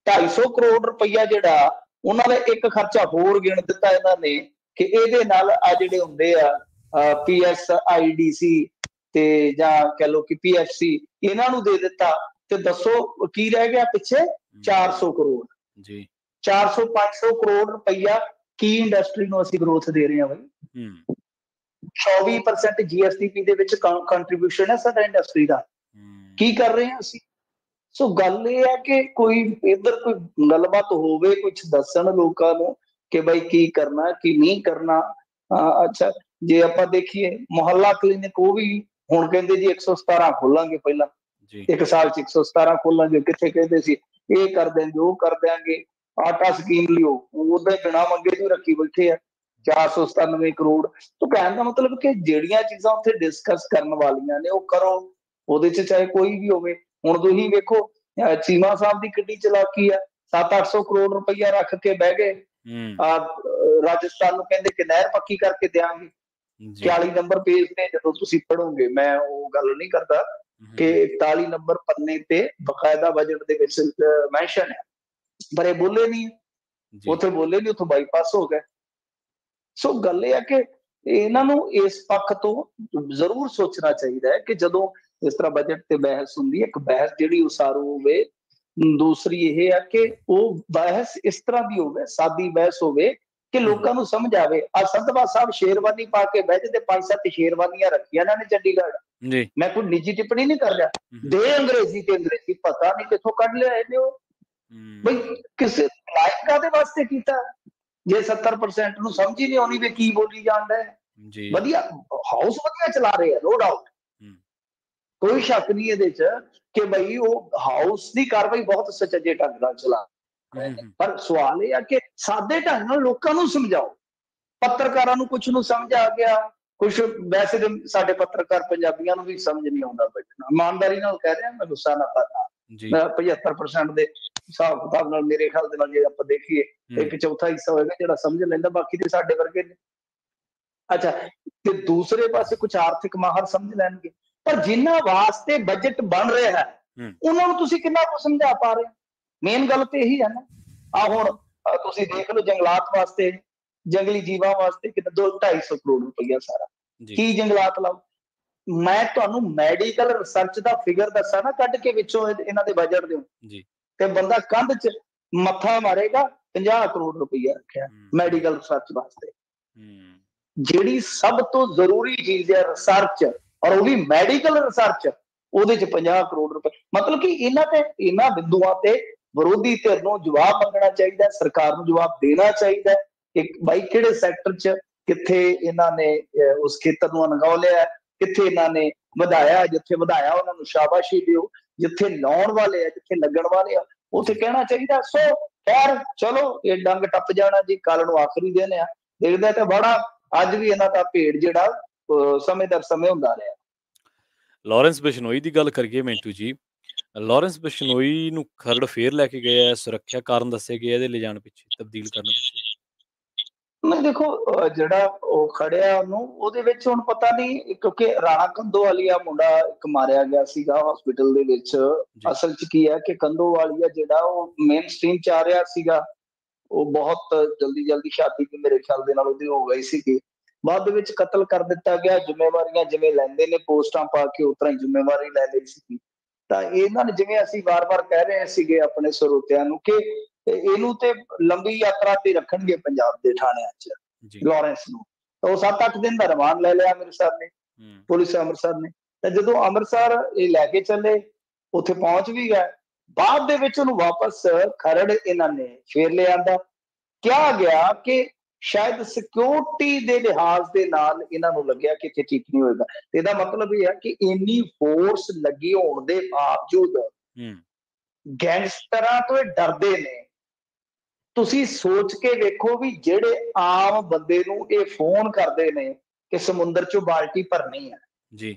250 ਕਰੋੜ ਰੁਪਈਆ ਜਿਹੜਾ ਉਹਨਾਂ ਦਾ ਇੱਕ ਖਰਚਾ ਹੋਰ ਗਿਣ ਦਿੱਤਾ ਇਹਨਾਂ ਨੇ ਕਿ ਇਹਦੇ ਨਾਲ ਆ ਜਿਹੜੇ ਹੁੰਦੇ ਆ PSIDC ਤੇ ਜਾਂ ਕਹਿ ਲਓ ਕਿ PFC ਇਹਨਾਂ ਨੂੰ ਦੇ ਦਿੱਤਾ, ਤੇ ਦੱਸੋ ਕੀ ਰਹਿ ਗਿਆ ਪਿੱਛੇ? 400 ਕਰੋੜ ਜੀ। 400-500 ਕਰੋੜ ਰੁਪਈਆ ਕੀ ਇੰਡਸਟਰੀ ਨੂੰ ਅਸੀਂ ਗਰੋਥ ਦੇ ਰਹੇ ਹਾਂ ਬਈ? 24% GSDP ਦੇ ਵਿੱਚ ਕੰਟਰੀਬਿਊਸ਼ਨ ਹੈ ਸਾਡਾ ਇੰਡਸਟਰੀ ਦਾ। ਕੀ ਕਰ ਰਹੇ ਹਾਂ ਅਸੀਂ? ਸੋ ਗੱਲ ਇਹ ਹੈ ਕਿ ਕੋਈ ਇੱਧਰ ਕੋਈ ਗੱਲਬਾਤ ਹੋਵੇ, ਕੁਝ ਦੱਸਣ ਲੋਕਾਂ ਨੂੰ ਕਿ ਬਈ ਕੀ ਕਰਨਾ ਕੀ ਨਹੀਂ ਕਰਨਾ। ਅੱਛਾ, ਜੇ ਆਪਾਂ ਦੇਖੀਏ ਮੁਹੱਲਾ ਕਲੀਨਿਕ, ਉਹ ਵੀ ਹੁਣ ਕਹਿੰਦੇ ਜੀ 117 ਖੋਲਾਂਗੇ, ਪਹਿਲਾਂ ਇੱਕ ਸਾਲ 'ਚ 117 ਖੋਲਾਂਗੇ, ਕਿੱਥੇ ਕਹਿੰਦੇ ਸੀ ਇਹ ਕਰ ਦਿਆਂਗੇ ਉਹ ਕਰ ਦਿਆਂਗੇ। ਆਟਾ ਸਕੀਮ ਲਿਓ, ਉਹਦੇ ਬਿਨਾਂ ਮੰਗੇ ਤੋਂ ਰੱਖੀ ਬੈਠੇ ਆ 497 ਕਰੋੜ। ਤਾਂ ਕਹਿਣ ਦਾ ਮਤਲਬ ਕਿ ਜਿਹੜੀਆਂ ਚੀਜ਼ਾਂ ਉੱਥੇ ਡਿਸਕਸ ਕਰਨ ਵਾਲੀਆਂ ਨੇ ਉਹ ਕਰੋ, ਉਹਦੇ 'ਚ ਚਾਹੇ ਕੋਈ ਵੀ ਹੋਵੇ। ਹੁਣ ਤੁਸੀਂ ਵੇਖੋ ਚੀਮਾ ਸਾਹਿਬ ਦੀ ਕਿੱਡੀ ਚਲਾਕੀ ਆ, 700-800 ਕਰੋੜ ਰੁਪਈਆ ਰੱਖ ਕੇ ਬਹਿ ਗਏ। ਰਾਜਸਥਾਨ ਨੂੰ ਕਹਿੰਦੇ ਕਿ ਨਹਿਰ ਪੱਕੀ ਕਰਕੇ ਦਿਆਂਗੇ। 41 ਨੰਬਰ ਪੇਜ ਤੇ ਜਦੋਂ ਤੁਸੀਂ ਪੜੋਗੇ, ਮੈਂ ਉਹ ਗੱਲ ਨਹੀਂ ਕਰਦਾ ਕਿ 41 ਨੰਬਰ ਪੰਨੇ ਤੇ ਬਕਾਇਦਾ ਬਜਟ ਦੇ ਵਿੱਚ ਮੈਂਸ਼ਨ ਹੈ, ਪਰ ਇਹ ਬੋਲੇ ਨਹੀਂ, ਉੱਥੇ ਬੋਲੇ ਨਹੀਂ, ਉੱਥੋਂ ਬਾਈਪਾਸ ਹੋ ਗਏ। ਸੋ ਗੱਲ ਇਹ ਹੈ ਕਿ ਇਹਨਾਂ ਨੂੰ ਇਸ ਪੱਖ ਤੋਂ ਜ਼ਰੂਰ ਸੋਚਣਾ ਚਾਹੀਦਾ ਹੈ ਕਿ ਜਦੋਂ ਇਸ ਤਰ੍ਹਾਂ ਬਜਟ ਤੇ ਬਹਿਸ ਹੁੰਦੀ ਹੈ, ਇੱਕ ਬਹਿਸ ਜਿਹੜੀ ਉਸਾਰੂ ਹੋਵੇ। ਦੂਸਰੀ ਇਹ ਹੈ ਕਿ ਉਹ ਬਹਿਸ ਇਸ ਤਰ੍ਹਾਂ ਦੀ ਹੋਵੇ, ਸਾਦੀ ਬਹਿਸ ਹੋਵੇ ਕਿ ਲੋਕਾਂ ਨੂੰ ਸਮਝ ਆਵੇ। ਆ ਸੰਧਵਾ ਸਾਹਿਬ ਸ਼ੇਰਵਾਨੀ ਪਾ ਕੇ ਬਹਿ ਜਾਂਦੇ, 5-7 ਸ਼ੇਰਵਾਨੀਆਂ ਰੱਖੀਆਂ ਇਹਨਾਂ ਨੇ ਚੰਡੀਗੜ੍ਹ। ਮੈਂ ਕੋਈ ਨਿੱਜੀ ਟਿੱਪਣੀ ਨਹੀਂ ਕਰ ਰਿਹਾ, ਦੇ ਅੰਗਰੇਜ਼ੀ ਤੇ ਅੰਗਰੇਜ਼ੀ ਪਤਾ ਨਹੀਂ ਕਿੱਥੋਂ ਕੱਢ ਲਿਆ ਇਹਨੇ। ਉਹ ਬਈ ਕਿਸੇ ਲਾਇਕ ਕਾਹਦੇ ਵਾਸਤੇ ਕੀਤਾ ਜੇ 70% ਨੂੰ ਸਮਝ ਹੀ ਨਹੀਂ ਆਉਣੀ ਵੀ ਕੀ ਬੋਲੀ ਜਾਂਦਾ ਹੈ। ਵਧੀਆ ਹਾਊਸ ਵਧੀਆ ਚਲਾ ਰਹੇ ਆ, ਨੋ ਡਾਊਟ, ਕੋਈ ਸ਼ੱਕ ਨਹੀਂ ਇਹਦੇ 'ਚ ਕਿ ਬਈ ਉਹ ਹਾਊਸ ਦੀ ਕਾਰਵਾਈ ਬਹੁਤ ਸੁਚੱਜੇ ਢੰਗ ਨਾਲ ਚਲਾ ਰਹੇ ਨੇ। ਪਰ ਸਵਾਲ ਇਹ ਆ ਕਿ ਸਾਦੇ ਢੰਗ ਨਾਲ ਲੋਕਾਂ ਨੂੰ ਸਮਝਾਓ। ਪੱਤਰਕਾਰਾਂ ਨੂੰ ਕੁਝ ਨੂੰ ਸਮਝ ਆ ਗਿਆ, ਕੁਝ ਵੈਸੇ ਸਾਡੇ ਪੱਤਰਕਾਰ ਪੰਜਾਬੀਆਂ ਨੂੰ ਵੀ ਸਮਝ ਨਹੀਂ ਆਉਂਦਾ ਬੈਠਣਾ। ਇਮਾਨਦਾਰੀ ਨਾਲ ਕਹਿ ਰਿਹਾ, ਮੈਂ ਗੁੱਸਾ ਨਾ ਕਰਨਾ। 75% ਦੇ ਹਿਸਾਬ ਕਿਤਾਬ ਨਾਲ ਮੇਰੇ ਖਿਆਲ ਦੇ ਨਾਲ ਜੇ ਆਪਾਂ ਦੇਖੀਏ, 1/4 ਹਿੱਸਾ ਹੋਏਗਾ ਜਿਹੜਾ ਸਮਝ ਲੈਂਦਾ, ਬਾਕੀ ਦੇ ਸਾਡੇ ਵਰਗੇ ਨੇ। ਅੱਛਾ, ਤੇ ਦੂਸਰੇ ਪਾਸੇ ਕੁਝ ਆਰਥਿਕ ਮਾਹਰ ਸਮਝ ਲੈਣਗੇ, ਪਰ ਜਿਨ੍ਹਾਂ ਵਾਸਤੇ ਬਜਟ ਬਣ ਰਿਹਾ ਹੈ ਉਹਨਾਂ ਨੂੰ ਤੁਸੀਂ ਕਿੰਨਾ ਕੁ ਸਮਝਾ ਪਾ ਰਹੇ? ਮੇਨ ਗੱਲ ਤੇ ਇਹੀ ਹੈ ਨਾ। ਹੁਣ ਤੁਸੀਂ ਦੇਖ ਲਓ ਜੰਗਲਾਤ ਵਾਸਤੇ, ਜੰਗਲੀ ਜੀਵਾਂ ਵਾਸਤੇ ਕਿੰਨਾ 200-250 ਕਰੋੜ ਰੁਪਈਆ ਸਾਰਾ। ਕੀ ਜੰਗਲਾਤ ਲਾਓ? ਮੈਂ ਤੁਹਾਨੂੰ ਮੈਡੀਕਲ ਰਿਸਰਚ ਦਾ ਫਿਗਰ ਦੱਸਾਂ ਨਾ ਕੱਢ ਕੇ ਵਿੱਚੋਂ ਇਹਨਾਂ ਦੇ ਬਜਟ ਦੇ, ਤੇ ਬੰਦਾ ਕੰਧ 'ਚ ਮੱਥਾ ਮਾਰੇਗਾ। 50 ਕਰੋੜ ਰੁਪਈਆ ਰੱਖਿਆ ਮੈਡੀਕਲ ਰਿਸਰਚ ਵਾਸਤੇ, ਜਿਹੜੀ ਸਭ ਤੋਂ ਜ਼ਰੂਰੀ ਚੀਜ਼ ਹੈ ਰਿਸਰਚ, ਔਰ ਉਹ ਵੀ ਮੈਡੀਕਲ ਰਿਸਰਚ, ਉਹਦੇ 'ਚ 50 ਕਰੋੜ ਰੁਪਏ। ਮਤਲਬ ਕਿ ਇਹਨਾਂ ਬਿੰਦੂਆਂ ਤੇ ਵਿਰੋਧੀ ਧਿਰ ਨੂੰ ਜਵਾਬ ਮੰਗਣਾ ਚਾਹੀਦਾ, ਸਰਕਾਰ ਨੂੰ ਜਵਾਬ ਦੇਣਾ ਚਾਹੀਦਾ ਕਿ ਬਾਈ ਕਿਹੜੇ ਸੈਕਟਰ 'ਚ ਕਿੱਥੇ ਇਹਨਾਂ ਨੇ ਉਸ ਖੇਤਰ ਨੂੰ ਅਣਗੌਲਿਆ, ਕਿੱਥੇ ਇਹਨਾਂ ਨੇ ਵਧਾਇਆ। ਜਿੱਥੇ ਵਧਾਇਆ ਉਹਨਾਂ ਨੂੰ ਸ਼ਾਬਾਸ਼ੀ ਦਿਓ, ਜਿੱਥੇ ਲਾਉਣ ਵਾਲੇ ਆ, ਜਿੱਥੇ ਲੱਗਣ ਵਾਲੇ ਆ, ਉੱਥੇ ਕਹਿਣਾ ਚਾਹੀਦਾ। ਸੋ ਖੈਰ ਚਲੋ, ਇਹ ਡੰਗ ਟੱਪ ਜਾਣਾ ਜੀ, ਕੱਲ ਨੂੰ ਆਖਰੀ ਦਿਨ ਆ। ਦੇਖਦੇ ਤੇ ਬੜਾ ਅੱਜ ਵੀ ਇਹਨਾਂ ਦਾ ਭੇੜ ਜਿਹੜਾ ਸਮੇਂ ਦਰ ਸਮੇਂ ਹੁੰਦਾ ਰਿਹਾ। ਲਾਰੈਂਸ ਬਿਸ਼ਨੋਈ ਦੀ ਗੱਲ ਕਰੀਏ ਮਿੰਟੂ ਜੀ, ਲਾਰੈਂਸ ਬਿਸ਼ਨੋਈ ਨੂੰ ਖਰੜ ਫੇਰ ਲੈ ਕੇ ਗਏ ਆ, ਸੁਰੱਖਿਆ ਕਾਰਨ ਦੱਸੇ ਗਏ ਇਹਦੇ ਲਿਜਾਣ ਪਿੱਛੇ, ਤਬਦੀਲ ਕਰਨ ਪਿੱਛੇ। ਦੇਖੋ ਜਿਹੜਾ ਉਹ ਖੜਿਆ ਉਹਨੂੰ, ਉਹਦੇ ਵਿੱਚ ਹੁਣ ਪਤਾ ਨਹੀਂ, ਕਿਉਂਕਿ ਰਾਣਾ ਕੰਦੋਵਾਲੀਆ ਮੁੰਡਾ ਇੱਕ ਮਾਰਿਆ ਗਿਆ ਸੀਗਾ ਹਸਪੀਟਲ ਦੇ ਵਿੱਚ। ਅਸਲ 'ਚ ਕੀ ਹੈ ਕਿ ਕੰਦੋਵਾਲੀਆ ਜਿਹੜਾ ਉਹ ਮੇਨ ਸਟ੍ਰੀਮ 'ਚ ਆ ਰਿਹਾ ਸੀਗਾ, ਉਹ ਬਹੁਤ ਜਲਦੀ ਸ਼ਾਦੀ ਵੀ ਮੇਰੇ ਖਿਆਲ ਦੇ ਨਾਲ ਉਹਦੀ ਹੋ ਗਈ ਸੀਗੀ, ਬਾਅਦ ਦੇ ਵਿੱਚ ਕਤਲ ਕਰ ਦਿੱਤਾ ਗਿਆ। ਜ਼ਿੰਮੇਵਾਰੀਆਂ ਜਿਵੇਂ ਲੈਂਦੇ ਨੇ ਪੋਸਟਾਂ ਪਾ ਕੇ, ਉਸ ਤਰ੍ਹਾਂ ਹੀ ਜ਼ਿੰਮੇਵਾਰੀ ਲੈ ਲਈ ਸੀਗੀ। ਤਾਂ ਇਹਨਾਂ ਨੇ, ਜਿਵੇਂ ਅਸੀਂ ਵਾਰ-ਵਾਰ ਕਹਿ ਰਹੇ ਸੀਗੇ ਆਪਣੇ ਸਰੋਤਿਆਂ ਨੂੰ, ਕਿ ਇਹਨੂੰ ਤੇ ਲੰਬੀ ਯਾਤਰਾ ਤੇ ਰੱਖਣਗੇ ਪੰਜਾਬ ਦੇ ਥਾਣਿਆਂ 'ਚ ਲਾਰੈਂਸ ਨੂੰ। ਤਾਂ ਉਹ 7-8 ਦਿਨ ਦਾ ਰਿਮਾਂਡ ਲੈ ਲਿਆ ਅੰਮ੍ਰਿਤਸਰ ਨੇ, ਪੁਲਿਸ ਅੰਮ੍ਰਿਤਸਰ ਨੇ। ਤਾਂ ਜਦੋਂ ਅੰਮ੍ਰਿਤਸਰ ਇਹ ਲੈ ਕੇ ਚੱਲੇ, ਉੱਥੇ ਪਹੁੰਚ ਵੀ ਗਏ, ਬਾਅਦ ਦੇ ਵਿੱਚ ਉਹਨੂੰ ਵਾਪਸ ਖਰੜ ਇਹਨਾਂ ਨੇ ਫੇਰ ਲਿਆਂਦਾ। ਕਿਹਾ ਗਿਆ ਕਿ ਸ਼ਾਇਦ ਸਿਕਿਉਰਿਟੀ ਦੇ ਲਿਹਾਜ਼ ਦੇ ਨਾਲ ਇਹਨਾਂ ਨੂੰ ਲੱਗਿਆ ਕਿ ਇੱਥੇ ਠੀਕ ਨਹੀਂ ਹੋਏਗਾ। ਤੇ ਇਹਦਾ ਮਤਲਬ ਇਹ ਹੈ ਕਿ ਇੰਨੀ ਫੋਰਸ ਲੱਗੀ ਹੋਣ ਦੇ ਬਾਵਜੂਦ ਗੈਂਗਸਟਰਾਂ ਤੋਂ ਇਹ ਡਰਦੇ ਨੇ। ਤੁਸੀਂ ਸੋਚ ਕੇ ਵੇਖੋ ਵੀ ਜਿਹੜੇ ਆਮ ਬੰਦੇ ਨੂੰ ਇਹ ਫੋਨ ਕਰਦੇ ਨੇ ਕਿ ਸਮੁੰਦਰ ਚੋਂ ਬਾਲਟੀ ਭਰਨੀ ਹੈ ਜੀ,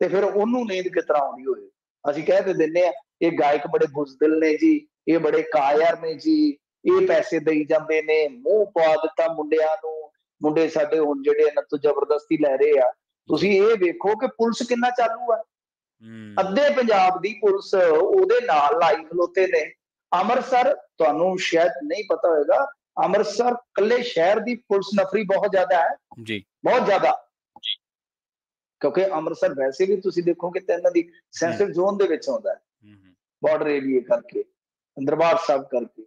ਤੇ ਫਿਰ ਉਹਨੂੰ ਨੀਂਦ ਕਿਸ ਤਰ੍ਹਾਂ ਆਉਂਦੀ ਹੋਵੇ। ਅਸੀਂ ਕਹਿ ਤੇ ਦਿੰਦੇ ਆ ਇਹ ਗਾਇਕ ਬੜੇ ਬੁਜ਼ਦਿਲ ਨੇ ਜੀ, ਇਹ ਬੜੇ ਕਾਇਰ ਨੇ ਜੀ, ਇਹ ਪੈਸੇ ਦੇਈ ਜਾਂਦੇ ਨੇ, ਮੂੰਹ ਪਵਾ ਦਿੱਤਾ ਮੁੰਡਿਆਂ ਨੂੰ, ਮੁੰਡੇ ਸਾਡੇ ਹੁਣ ਜਿਹੜੇ ਇਹਨਾਂ ਤੋਂ ਜ਼ਬਰਦਸਤੀ ਲੈ ਰਹੇ ਆ। ਤੁਸੀਂ ਇਹ ਵੇਖੋ ਕਿ ਪੁਲਿਸ ਕਿੰਨਾ ਚਾਲੂ ਆ। ਅੱਧੇ ਪੰਜਾਬ ਦੀ ਪੁਲਿਸ ਉਹਦੇ ਨਾਲ ਲਾਈ ਖਲੋਤੇ ਨੇ। ਅੰਮ੍ਰਿਤਸਰ, ਤੁਹਾਨੂੰ ਸ਼ਾਇਦ ਨਹੀਂ ਪਤਾ ਹੋਏਗਾ, ਅੰਮ੍ਰਿਤਸਰ ਕੱਲੇ ਸ਼ਹਿਰ ਦੀ ਪੁਲਿਸ ਨਫਰੀ ਬਹੁਤ ਜ਼ਿਆਦਾ ਹੈ ਜੀ, ਬਹੁਤ ਜ਼ਿਆਦਾ। ਕਿਉਂਕਿ ਅੰਮ੍ਰਿਤਸਰ ਵੈਸੇ ਵੀ ਤੁਸੀਂ ਦੇਖੋਗੇ ਤਾਂ ਇਹਨਾਂ ਦੀ ਸੈਂਸਿਟਿਵ ਜ਼ੋਨ ਦੇ ਵਿੱਚ ਆਉਂਦਾ ਹੈ, ਬਾਰਡਰ ਏਰੀਏ ਕਰਕੇ, ਦਰਬਾਰ ਸਾਹਿਬ ਕਰਕੇ,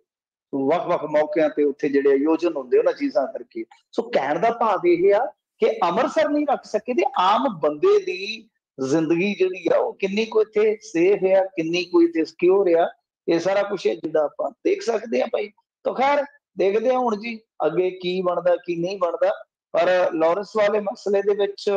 ਵੱਖ-ਵੱਖ ਮੌਕਿਆਂ ਤੇ ਉੱਥੇ ਜਿਹੜੇ ਆਯੋਜਨ ਹੁੰਦੇ ਉਹਨਾਂ ਚੀਜ਼ਾਂ ਕਰਕੇ। ਸੋ ਕਹਿਣ ਦਾ ਭਾਵ ਇਹ ਆ ਕਿ ਅੰਮ੍ਰਿਤਸਰ ਨਹੀਂ ਰੱਖ ਸਕੇ ਤੇ ਆਮ ਬੰਦੇ ਦੀ ਜ਼ਿੰਦਗੀ ਜਿਹੜੀ ਆ ਉਹ ਕਿੰਨੀ ਕੁ ਇੱਥੇ ਸੇਫ ਆ, ਕਿੰਨੀ ਕੁ ਇੱਥੇ ਸਿਕਿਉਰ ਆ, ਇਹ ਸਾਰਾ ਕੁਛ ਜਿਹੜਾ ਆਪਾਂ ਦੇਖ ਸਕਦੇ ਹਾਂ ਭਾਈ। ਤਾਂ ਖੈਰ ਦੇਖਦੇ ਹਾਂ ਹੁਣ ਜੀ ਅੱਗੇ ਕੀ ਬਣਦਾ ਕੀ ਨਹੀਂ ਬਣਦਾ। ਪਰ ਲਾਰੈਂਸ ਵਾਲੇ ਮਸਲੇ ਦੇ ਵਿੱਚ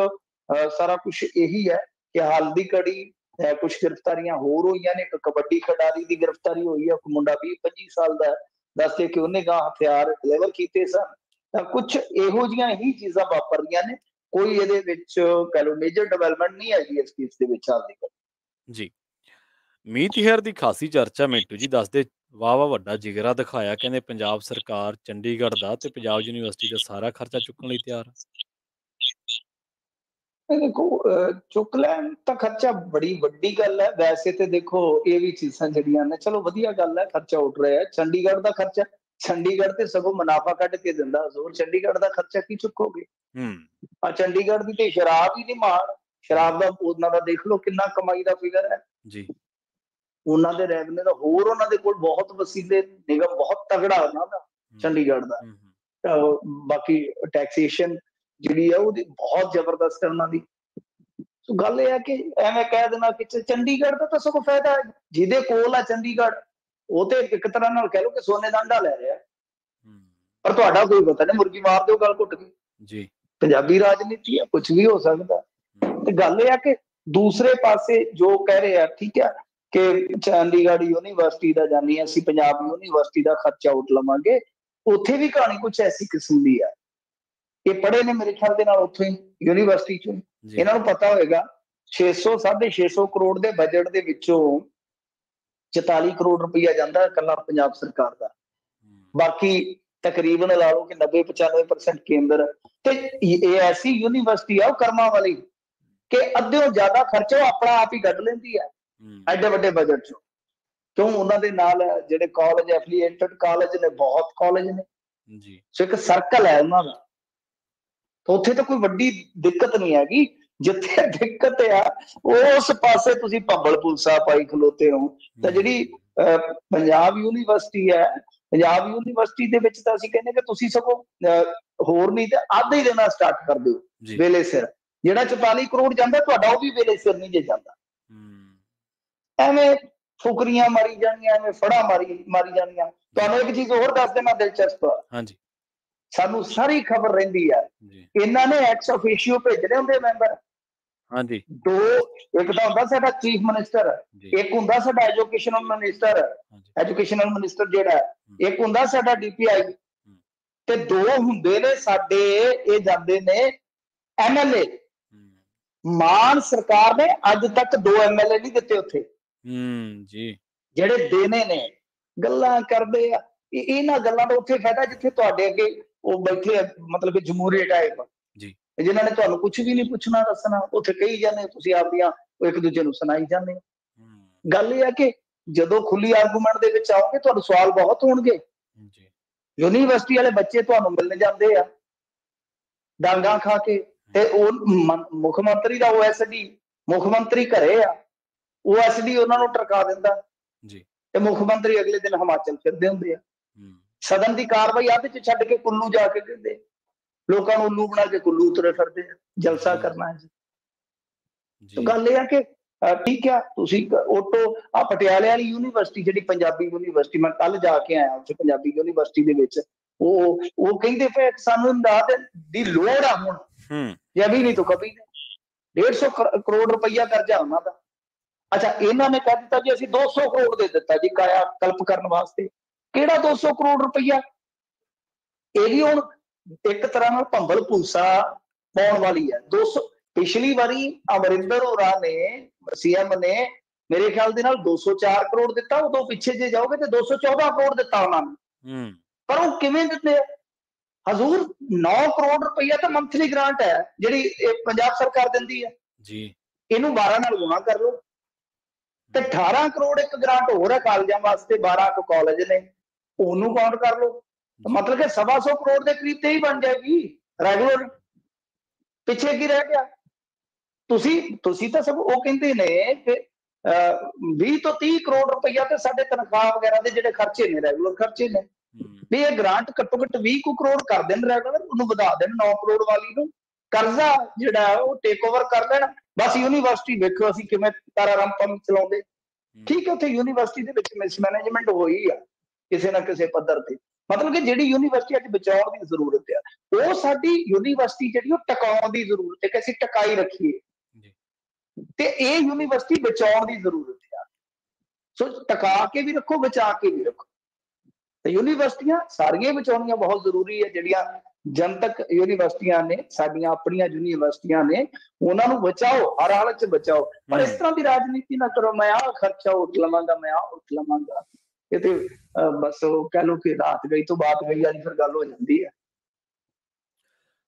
ਸਾਰਾ ਕੁਛ ਇਹੀ ਹੈ ਕਿ ਹਾਲ ਦੀ ਘੜੀ ਕੁਛ ਗ੍ਰਿਫਤਾਰੀਆਂ ਹੋਰ ਹੋਈਆਂ ਨੇ। ਇੱਕ ਕਬੱਡੀ ਖਿਡਾਰੀ ਦੀ ਗ੍ਰਿਫਤਾਰੀ ਹੋਈ ਹੈ, ਇੱਕ ਮੁੰਡਾ 20-25 ਸਾਲ ਦਾ, ਦੱਸਦੇ ਕਿ ਉਹਨੇ ਗਾਂ ਹਥਿਆਰ ਡਿਲੀਵਰ ਕੀਤੇ ਸਨ। ਤਾਂ ਕੁਛ ਇਹੋ ਜਿਹੀਆਂ ਹੀ ਚੀਜ਼ਾਂ ਵਾਪਰ ਰਹੀਆਂ ਨੇ। ਕੋਈ ਇਹਦੇ ਵਿੱਚ ਕਹਿ ਲਓ ਮੇਜਰ ਡਿਵੈਲਪਮੈਂਟ ਨਹੀਂ ਹੈਗੀ ਇਸ ਕੇਸ ਦੇ ਵਿੱਚ ਹਾਲ ਦੀ ਘੜੀ ਜੀ। ਮੀਤ ਹੈਰ ਦੀ ਖਾਸੀ ਚਰਚਾ ਮਿੰਟੂ ਜੀ ਦੱਸਦੇ ਵਾਹ ਵੱਡਾ ਜਿਗਰਾ ਦਿਖਾਇਆ, ਕਹਿੰਦੇ ਪੰਜਾਬ ਸਰਕਾਰ ਚੰਡੀਗੜ੍ਹ ਦਾ ਤੇ ਪੰਜਾਬ ਯੂਨੀਵਰਸਿਟੀ ਦਾ ਸਾਰਾ ਖਰਚਾ ਚੁੱਕਣ ਲਈ ਤਿਆਰ। ਦੇਖੋ ਚੁੱਕ ਲੈਣ ਤਾਂ ਖਰਚਾ ਬੜੀ ਵੱਡੀ ਗੱਲ ਹੈ। ਵੈਸੇ ਤੇ ਦੇਖੋ ਇਹ ਵੀ ਚੀਜ਼ਾਂ ਜਿਹੜੀਆਂ ਨੇ ਚਲੋ ਵਧੀਆ ਗੱਲ ਹੈ, ਖਰਚਾ ਉੱਠ ਰਿਹਾ ਹੈ। ਚੰਡੀਗੜ੍ਹ ਦਾ ਖਰਚਾ, ਚੰਡੀਗੜ੍ਹ ਤੇ ਸਗੋਂ ਮੁਨਾਫਾ ਕੱਢ ਕੇ ਦਿੰਦਾ ਜ਼ੋਰ, ਚੰਡੀਗੜ੍ਹ ਦਾ ਖਰਚਾ ਕੀ ਚੁੱਕੋਗੇ। ਚੰਡੀਗੜ੍ਹ ਦੀ ਤੇ ਸ਼ਰਾਬ ਹੀ ਨਹੀਂ ਮਾਣ, ਸ਼ਰਾਬ ਦਾ ਉਹਨਾਂ ਦਾ ਦੇਖ ਲਓ ਕਿੰਨਾ ਕਮਾਈ ਦਾ ਫਿਗਰ ਹੈ ਜੀ, ਉਹਨਾਂ ਦੇ ਰੈਵਨਿਊ ਦਾ। ਹੋਰ ਉਹਨਾਂ ਦੇ ਕੋਲ ਬਹੁਤ ਵਸੀਲੇ, ਨਿਗਮ ਬਹੁਤ ਤਗੜਾ ਉਹਨਾਂ ਦਾ ਚੰਡੀਗੜ੍ਹ ਦਾ। ਬਾਕੀ ਟੈਕਸੇਸ਼ਨ ਜਿਹੜੀ ਆ ਉਹਦੀ ਬਹੁਤ ਜ਼ਬਰਦਸਤ ਹੈ ਉਹਨਾਂ ਦੀ। ਸੋ ਗੱਲ ਇਹ ਹੈ ਕਿ ਐਵੇਂ ਕਹਿ ਦੇਣਾ ਕਿ ਚੰਡੀਗੜ੍ਹ ਦਾ ਤਾਂ ਸਗੋਂ ਫਾਇਦਾ ਹੈ, ਜਿਹਦੇ ਕੋਲ ਆ ਚੰਡੀਗੜ੍ਹ ਉਹ ਤੇ ਇੱਕ ਤਰ੍ਹਾਂ ਨਾਲ ਕਹਿ ਲਓ ਕਿ ਸੋਨੇ ਦਾ ਅੰਡਾ ਲੈ ਰਿਹਾ, ਪਰ ਤੁਹਾਡਾ ਕੋਈ ਪਤਾ ਨਹੀਂ, ਮੁਰਗੀ ਮਾਰ ਦਿਓ ਗੱਲ ਘੁੱਟ ਕੇ ਜੀ। ਪੰਜਾਬੀ ਰਾਜਨੀਤੀ ਹੈ, ਕੁਛ ਵੀ ਹੋ ਸਕਦਾ। ਤੇ ਗੱਲ ਇਹ ਆ ਕਿ ਦੂਸਰੇ ਪਾਸੇ ਜੋ ਕਹਿ ਰਹੇ ਆ ਠੀਕ ਹੈ ਕਿ ਚੰਡੀਗੜ੍ਹ ਯੂਨੀਵਰਸਿਟੀ ਦਾ ਜਾਨੀ ਅਸੀਂ ਪੰਜਾਬ ਯੂਨੀਵਰਸਿਟੀ ਦਾ ਖਰਚਾ ਉੱਠ ਲਵਾਂਗੇ, ਉੱਥੇ ਵੀ ਕਹਾਣੀ ਕੁਛ ਐਸੀ ਕਿਸਮ ਦੀ ਆ। ਇਹ ਪੜ੍ਹੇ ਨੇ ਮੇਰੇ ਖਿਆਲ ਦੇ ਨਾਲ ਉੱਥੋਂ ਹੀ ਯੂਨੀਵਰਸਿਟੀ ਚੋਂ, ਇਹਨਾਂ ਨੂੰ ਪਤਾ ਹੋਏਗਾ 600-650 ਕਰੋੜ ਦੇ ਬਜਟ ਦੇ ਵਿੱਚੋਂ 44 ਕਰੋੜ ਰੁਪਈਆ ਜਾਂਦਾ ਇਕੱਲਾ ਪੰਜਾਬ ਸਰਕਾਰ ਦਾ। ਬਾਕੀ ਤਕਰੀਬਨ ਲਾ ਲਓ ਕਿ 90-95% ਕੇਂਦਰ। ਤੇ ਇਹ ਐਸੀ ਯੂਨੀਵਰਸਿਟੀ ਆ ਉਹ ਕਰਮਾਂ ਵਾਲੀ ਕਿ ਅੱਧਿਓਂ ਜ਼ਿਆਦਾ ਖਰਚਾ ਉਹ ਆਪਣਾ ਆਪ ਹੀ ਕੱਢ ਲੈਂਦੀ ਹੈ ਐਡੇ ਵੱਡੇ ਬਜਟ ਚੋਂ। ਕਿਉਂ ਉਹਨਾਂ ਦੇ ਨਾਲ ਜਿਹੜੇ ਕਾਲਜ ਐਫੀਲੀਏਟਡ ਕਾਲਜ ਨੇ, ਬਹੁਤ ਕਾਲਜ ਨੇ ਜੀ, ਸੋ ਇੱਕ ਸਰਕਲ ਹੈ ਉਹਨਾਂ ਦਾ। ਉੱਥੇ ਤਾਂ ਕੋਈ ਵੱਡੀ ਦਿੱਕਤ ਨਹੀਂ ਹੈਗੀ। ਜਿੱਥੇ ਦਿੱਕਤ ਆ ਉਸ ਪਾਸੇ ਤੁਸੀਂ ਭੰਬਲ ਪੁਲਸਾ ਪਾਈ ਖਲੋਤੇ ਹੋ। ਤਾਂ ਜਿਹੜੀ ਪੰਜਾਬ ਯੂਨੀਵਰਸਿਟੀ ਹੈ, ਪੰਜਾਬ ਯੂਨੀਵਰਸਿਟੀ ਦੇ ਵਿੱਚ ਤਾਂ ਅਸੀਂ ਕਹਿੰਦੇ ਕਿ ਤੁਸੀਂ ਸਗੋਂ ਹੋਰ ਨਹੀਂ ਤੇ ਅੱਧ ਹੀ ਦੇਣਾ ਸਟਾਰਟ ਕਰ ਦਿਓ ਵੇਲੇ ਸਿਰ। ਜਿਹੜਾ 44 ਕਰੋੜ ਜਾਂਦਾ ਤੁਹਾਡਾ ਉਹ ਵੀ ਵੇਲੇ ਸਿਰ ਨਹੀਂ ਜੇ ਜਾਂਦਾ। ਐਵੇਂ ਫੁਕਰੀਆਂ ਮਾਰੀ ਜਾਣੀਆਂ, ਐਵੇਂ ਫੜਾ ਮਾਰੀ ਜਾਣੀਆਂ। ਤੁਹਾਨੂੰ ਇੱਕ ਚੀਜ਼ ਹੋਰ ਦੱਸ ਦੇਣਾ ਦਿਲਚਸਪ, ਹਾਂਜੀ, ਸਾਨੂੰ ਸਾਰੀ ਖਬਰ ਰਹਿੰਦੀ ਹੈ ਇਹਨਾਂ ਨੇ ਐਕਸ ਅਫੀਸ਼ੀਓ ਭੇਜਣੇ ਹੁੰਦੇ ਮੈਂਬਰ। ਹਾਂਜੀ, ਦੋ, ਇੱਕ ਤਾਂ ਹੁੰਦਾ ਸਾਡਾ ਚੀਫ ਮਿਨਿਸਟਰ, ਇੱਕ ਹੁੰਦਾ ਸਾਡਾ ਐਜੂਕੇਸ਼ਨਲ ਮਿਨਿਸਟਰ ਜਿਹੜਾ, ਇੱਕ ਹੁੰਦਾ ਸਾਡਾ DPI, ਤੇ ਦੋ ਹੁੰਦੇ ਨੇ ਸਾਡੇ ਇਹ ਜਾਂਦੇ ਨੇ MLA। ਮਾਨ ਸਰਕਾਰ ਨੇ ਅੱਜ ਤੱਕ 2 MLA ਨਹੀਂ ਦਿੱਤੇ ਉੱਥੇ ਜੀ, ਜਿਹੜੇ ਦੇਣੇ ਨੇ। ਗੱਲਾਂ ਕਰਦੇ ਆ ਇਹਨਾਂ ਗੱਲਾਂ ਦਾ ਉੱਥੇ ਫਾਇਦਾ ਜਿੱਥੇ ਤੁਹਾਡੇ ਅੱਗੇ ਉਹ ਬੈਠੇ ਆ, ਮਤਲਬ ਕਿ ਜਮਹੂਰੀ ਟਾਈਪ ਜੀ, ਜਿਨ੍ਹਾਂ ਨੇ ਤੁਹਾਨੂੰ ਕੁਛ ਵੀ ਨਹੀਂ ਪੁੱਛਣਾ ਦੱਸਣਾ, ਉੱਥੇ ਕਹੀ ਜਾਂਦੇ, ਤੁਸੀਂ ਆਪਦੀਆਂ ਇੱਕ ਦੂਜੇ ਨੂੰ ਸੁਣਾਈ ਜਾਂਦੇ। ਗੱਲ ਇਹ ਹੈ ਕਿ ਜਦੋਂ ਖੁੱਲੀ ਆਰਗੂਮੈਂਟ ਦੇ ਵਿੱਚ ਆਓਗੇ ਤੁਹਾਨੂੰ ਸਵਾਲ ਬਹੁਤ ਹੋਣਗੇ। ਯੂਨੀਵਰਸਿਟੀ ਵਾਲੇ ਬੱਚੇ ਤੁਹਾਨੂੰ ਮਿਲਣ ਜਾਂਦੇ ਆ ਡਾਂਗਾ ਖਾ ਕੇ, ਤੇ ਉਹ ਮੁੱਖ ਮੰਤਰੀ ਦਾ OSD, ਮੁੱਖ ਮੰਤਰੀ ਘਰੇ ਆ, OSD ਉਹਨਾਂ ਨੂੰ ਟਰਕਾ ਦਿੰਦਾ ਜੀ, ਤੇ ਮੁੱਖ ਮੰਤਰੀ ਅਗਲੇ ਦਿਨ ਹਿਮਾਚਲ ਫਿਰਦੇ ਹੁੰਦੇ ਆ। ਸਦਨ ਦੀ ਕਾਰਵਾਈ ਅੱਧ ਚ ਛੱਡ ਕੇ ਕੁੱਲੂ ਜਾ ਕੇ ਕਹਿੰਦੇ, ਲੋਕਾਂ ਨੂੰ ਉੱਲੂ ਬਣਾ ਕੇ ਕੁੱਲੂ ਤੁਰੇ ਫਿਰਦੇ ਆ, ਜਲਸਾ ਕਰਨਾ ਹੈ ਜੀ। ਗੱਲ ਇਹ ਆ ਕਿ ਠੀਕ ਆ, ਤੁਸੀਂ ਆਟੋ ਆ ਪਟਿਆਲੇ ਵਾਲੀ ਯੂਨੀਵਰਸਿਟੀ ਜਿਹੜੀ ਪੰਜਾਬੀ ਯੂਨੀਵਰਸਿਟੀ, ਮੈਂ ਕੱਲ ਜਾ ਕੇ ਆਇਆ ਉੱਥੇ ਪੰਜਾਬੀ ਯੂਨੀਵਰਸਿਟੀ ਦੇ ਵਿੱਚ, ਉਹ ਕਹਿੰਦੇ ਪਏ ਸਾਨੂੰ ਇਮਦਾਦ ਦੀ ਲੋੜ ਆ ਹੁਣ, ਜੇ ਅਭੀ ਨਹੀਂ ਤਾਂ ਕਭੀ ਨਹੀਂ। 150 ਕਰੋੜ ਰੁਪਈਆ ਕਰਜ਼ਾ ਉਹਨਾਂ ਦਾ। ਅੱਛਾ, ਇਹਨਾਂ ਨੇ ਕਹਿ ਦਿੱਤਾ ਜੀ ਅਸੀਂ 200 ਕਰੋੜ ਦੇ ਦਿੱਤਾ ਜੀ ਕਾਇਆ ਕਲਪ ਕਰਨ ਵਾਸਤੇ। ਕਿਹੜਾ 200 ਕਰੋੜ ਰੁਪਈਆ? ਇਹ ਵੀ ਹੁਣ ਇੱਕ ਤਰ੍ਹਾਂ ਨਾਲ ਭੰਬਲ ਭੂਸਾ ਪਾਉਣ ਵਾਲੀ ਹੈ। 200 ਪਿਛਲੀ ਵਾਰੀ ਅਮਰਿੰਦਰ ਹੋਰਾਂ ਨੇ, ਸੀਐਮ ਨੇ ਮੇਰੇ ਖਿਆਲ ਦੇ ਨਾਲ 204 ਕਰੋੜ ਦਿੱਤਾ। ਉਦੋਂ ਪਿੱਛੇ ਜੇ ਜਾਓਗੇ ਤੇ 214 ਕਰੋੜ ਦਿੱਤਾ ਉਹਨਾਂ ਨੂੰ। ਪਰ ਉਹ ਕਿਵੇਂ ਦਿੰਦੇ ਆ ਹਜ਼ੂਰ? 9 ਕਰੋੜ ਰੁਪਈਆ ਤਾਂ ਮੰਥਲੀ ਗ੍ਰਾਂਟ ਹੈ ਜਿਹੜੀ ਪੰਜਾਬ ਸਰਕਾਰ ਦਿੰਦੀ ਹੈ ਜੀ। ਇਹਨੂੰ 12 ਨਾਲ ਗੁਣਾ ਕਰ ਲਓ ਤੇ 18 ਕਰੋੜ ਇੱਕ ਗ੍ਰਾਂਟ ਹੋਰ ਹੈ ਕਾਲਜਾਂ ਵਾਸਤੇ, 12 ਕੁ ਕਾਲਜ ਨੇ, ਉਹਨੂੰ ਕਾਊਂਟ ਕਰ ਲਓ। ਮਤਲਬ ਕਿ 125 ਕਰੋੜ ਦੇ ਕਰੀਬ ਤੇ ਹੀ ਬਣ ਜਾਏਗੀ ਰੈਗੂਲਰ। ਪਿੱਛੇ ਕੀ ਰਹਿ ਗਿਆ? ਤੁਸੀਂ ਤਾਂ ਸਭ ਉਹ ਕਹਿੰਦੇ ਨੇ ਕਿ 20 ਤੋਂ 30 ਕਰੋੜ ਰੁਪਈਆ ਤੇ ਸਾਡੇ ਤਨਖਾਹ ਵਗੈਰਾ ਦੇ ਜਿਹੜੇ ਖਰਚੇ ਨੇ, ਰੈਗੂਲਰ ਖਰਚੇ ਨੇ, ਵੀ ਇਹ ਗ੍ਰਾਂਟ ਘੱਟੋ ਘੱਟ 20 ਕਰੋੜ ਕਰ ਦੇਣ ਰੈਗੂਲਰ, ਉਹਨੂੰ ਵਧਾ ਦੇਣ 9 ਕਰੋੜ ਵਾਲੀ ਨੂੰ। ਕਰਜ਼ਾ ਜਿਹੜਾ ਉਹ ਟੇਕ ਓਵਰ ਕਰ ਲੈਣ। ਬਸ ਯੂਨੀਵਰਸਿਟੀ ਵੇਖੋ ਅਸੀਂ ਕਿਵੇਂ ਤਾਰਾਰੰਪਮ ਚਲਾਉਂਦੇ। ਠੀਕ ਹੈ, ਉੱਥੇ ਯੂਨੀਵਰਸਿਟੀ ਦੇ ਵਿੱਚ ਮਿਸਮੈਨੇਜਮੈਂਟ ਹੋਈ ਆ ਕਿਸੇ ਨਾ ਕਿਸੇ ਪੱਧਰ ਤੇ। ਮਤਲਬ ਕਿ ਜਿਹੜੀ ਯੂਨੀਵਰਸਿਟੀ ਅੱਜ ਬਚਾਉਣ ਦੀ ਜ਼ਰੂਰਤ ਆ, ਉਹ ਸਾਡੀ ਯੂਨੀਵਰਸਿਟੀ ਜਿਹੜੀ ਉਹ ਟਿਕਾਉਣ ਦੀ ਜ਼ਰੂਰਤ ਹੈ ਕਿ ਅਸੀਂ ਟਿਕਾਈ ਰੱਖੀਏ, ਤੇ ਇਹ ਯੂਨੀਵਰਸਿਟੀ ਬਚਾਉਣ ਦੀ ਜ਼ਰੂਰਤ ਆ। ਸੋ ਟਿਕਾ ਕੇ ਵੀ ਰੱਖੋ, ਬਚਾ ਕੇ ਵੀ ਰੱਖੋ। ਤੇ ਯੂਨੀਵਰਸਿਟੀਆਂ ਸਾਰੀਆਂ ਬਚਾਉਣੀਆਂ ਬਹੁਤ ਜ਼ਰੂਰੀ ਹੈ। ਜਿਹੜੀਆਂ ਜਨਤਕ ਯੂਨੀਵਰਸਿਟੀਆਂ ਨੇ, ਸਾਡੀਆਂ ਆਪਣੀਆਂ ਯੂਨੀਵਰਸਿਟੀਆਂ ਨੇ, ਉਹਨਾਂ ਨੂੰ ਬਚਾਓ, ਹਰ ਹਾਲਤ 'ਚ ਬਚਾਓ। ਪਰ ਇਸ ਤਰ੍ਹਾਂ ਦੀ ਰਾਜਨੀਤੀ ਨਾ ਕਰੋ, ਮੈਂ ਆਹ ਖਰਚਾ ਉੱਠ ਲਵਾਂਗਾ, ਮੈਂ ਆਹ ਉੱਠ ਲਵਾਂਗਾ। ਇਹ ਤੇ ਬਸ ਉਹ ਕਹਿ ਲਓ ਕਿ ਰਾਤ ਗਈ ਤੋਂ ਬਾਤ ਗਈ ਵਾਲੀ ਫਿਰ ਗੱਲ ਹੋ ਜਾਂਦੀ ਹੈ।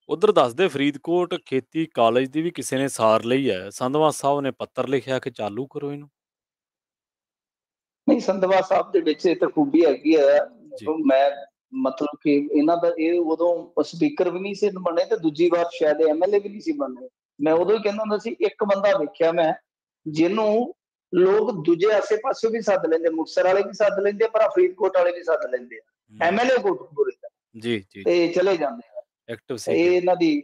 ਉਧਰ ਦੱਸਦੇ ਫਰੀਦਕੋਟ ਖੇਤੀ ਕਾਲਜ ਦੀ ਵੀ ਕਿਸੇ ਨੇ ਸਾਰ ਲਈ ਹੈ। ਸੰਧਵਾ ਸਾਹਿਬ ਨੇ ਪੱਤਰ ਲਿਖਿਆ ਕਿ ਚਾਲੂ ਕਰੋ ਇਹਨੂੰ। ਨਹੀਂ, ਸੰਧਵਾ ਸਾਹਿਬ ਦੇ ਵਿੱਚ ਇਹ ਤਾਂ ਖੂਬੀ ਹੈਗੀ ਆ। ਮੈਂ ਮਤਲਬ ਕਿ ਇਹਨਾਂ ਦਾ ਇਹ ਉਦੋਂ ਸਪੀਕਰ ਵੀ ਨਹੀਂ ਸੀ ਬਣੇ ਤੇ ਦੂਜੀ ਵਾਰ ਸ਼ਾਇਦ ਐਮਐਲਏ ਵੀ ਨਹੀਂ ਸੀ ਬਣੇ। ਮੈਂ ਉਦੋਂ ਹੀ ਕਹਿੰਦਾ ਹੁੰਦਾ ਸੀ ਇੱਕ ਬੰਦਾ ਵੇਖਿਆ ਮੈਂ ਜਿਹਨੂੰ ਲੋਕ ਦੂਜੇ ਆਸੇ ਪਾਸੇ ਵੀ ਸੱਦ ਲੈਂਦੇ, ਮੁਕਤਸਰ ਵਾਲੇ ਵੀ ਸੱਦ ਲੈਂਦੇ, ਪਰ ਫਰੀਦਕੋਟ ਵਾਲੇ ਵੀ ਸੱਦ ਲੈਂਦੇ ਆ। ਐਮਐਲਏ ਕੋਟਕਪੂਰੇ ਦਾ ਜੀ ਤੇ ਚਲੇ ਜਾਂਦੇ ਆ। ਇਹ ਇਹਨਾਂ ਦੀ,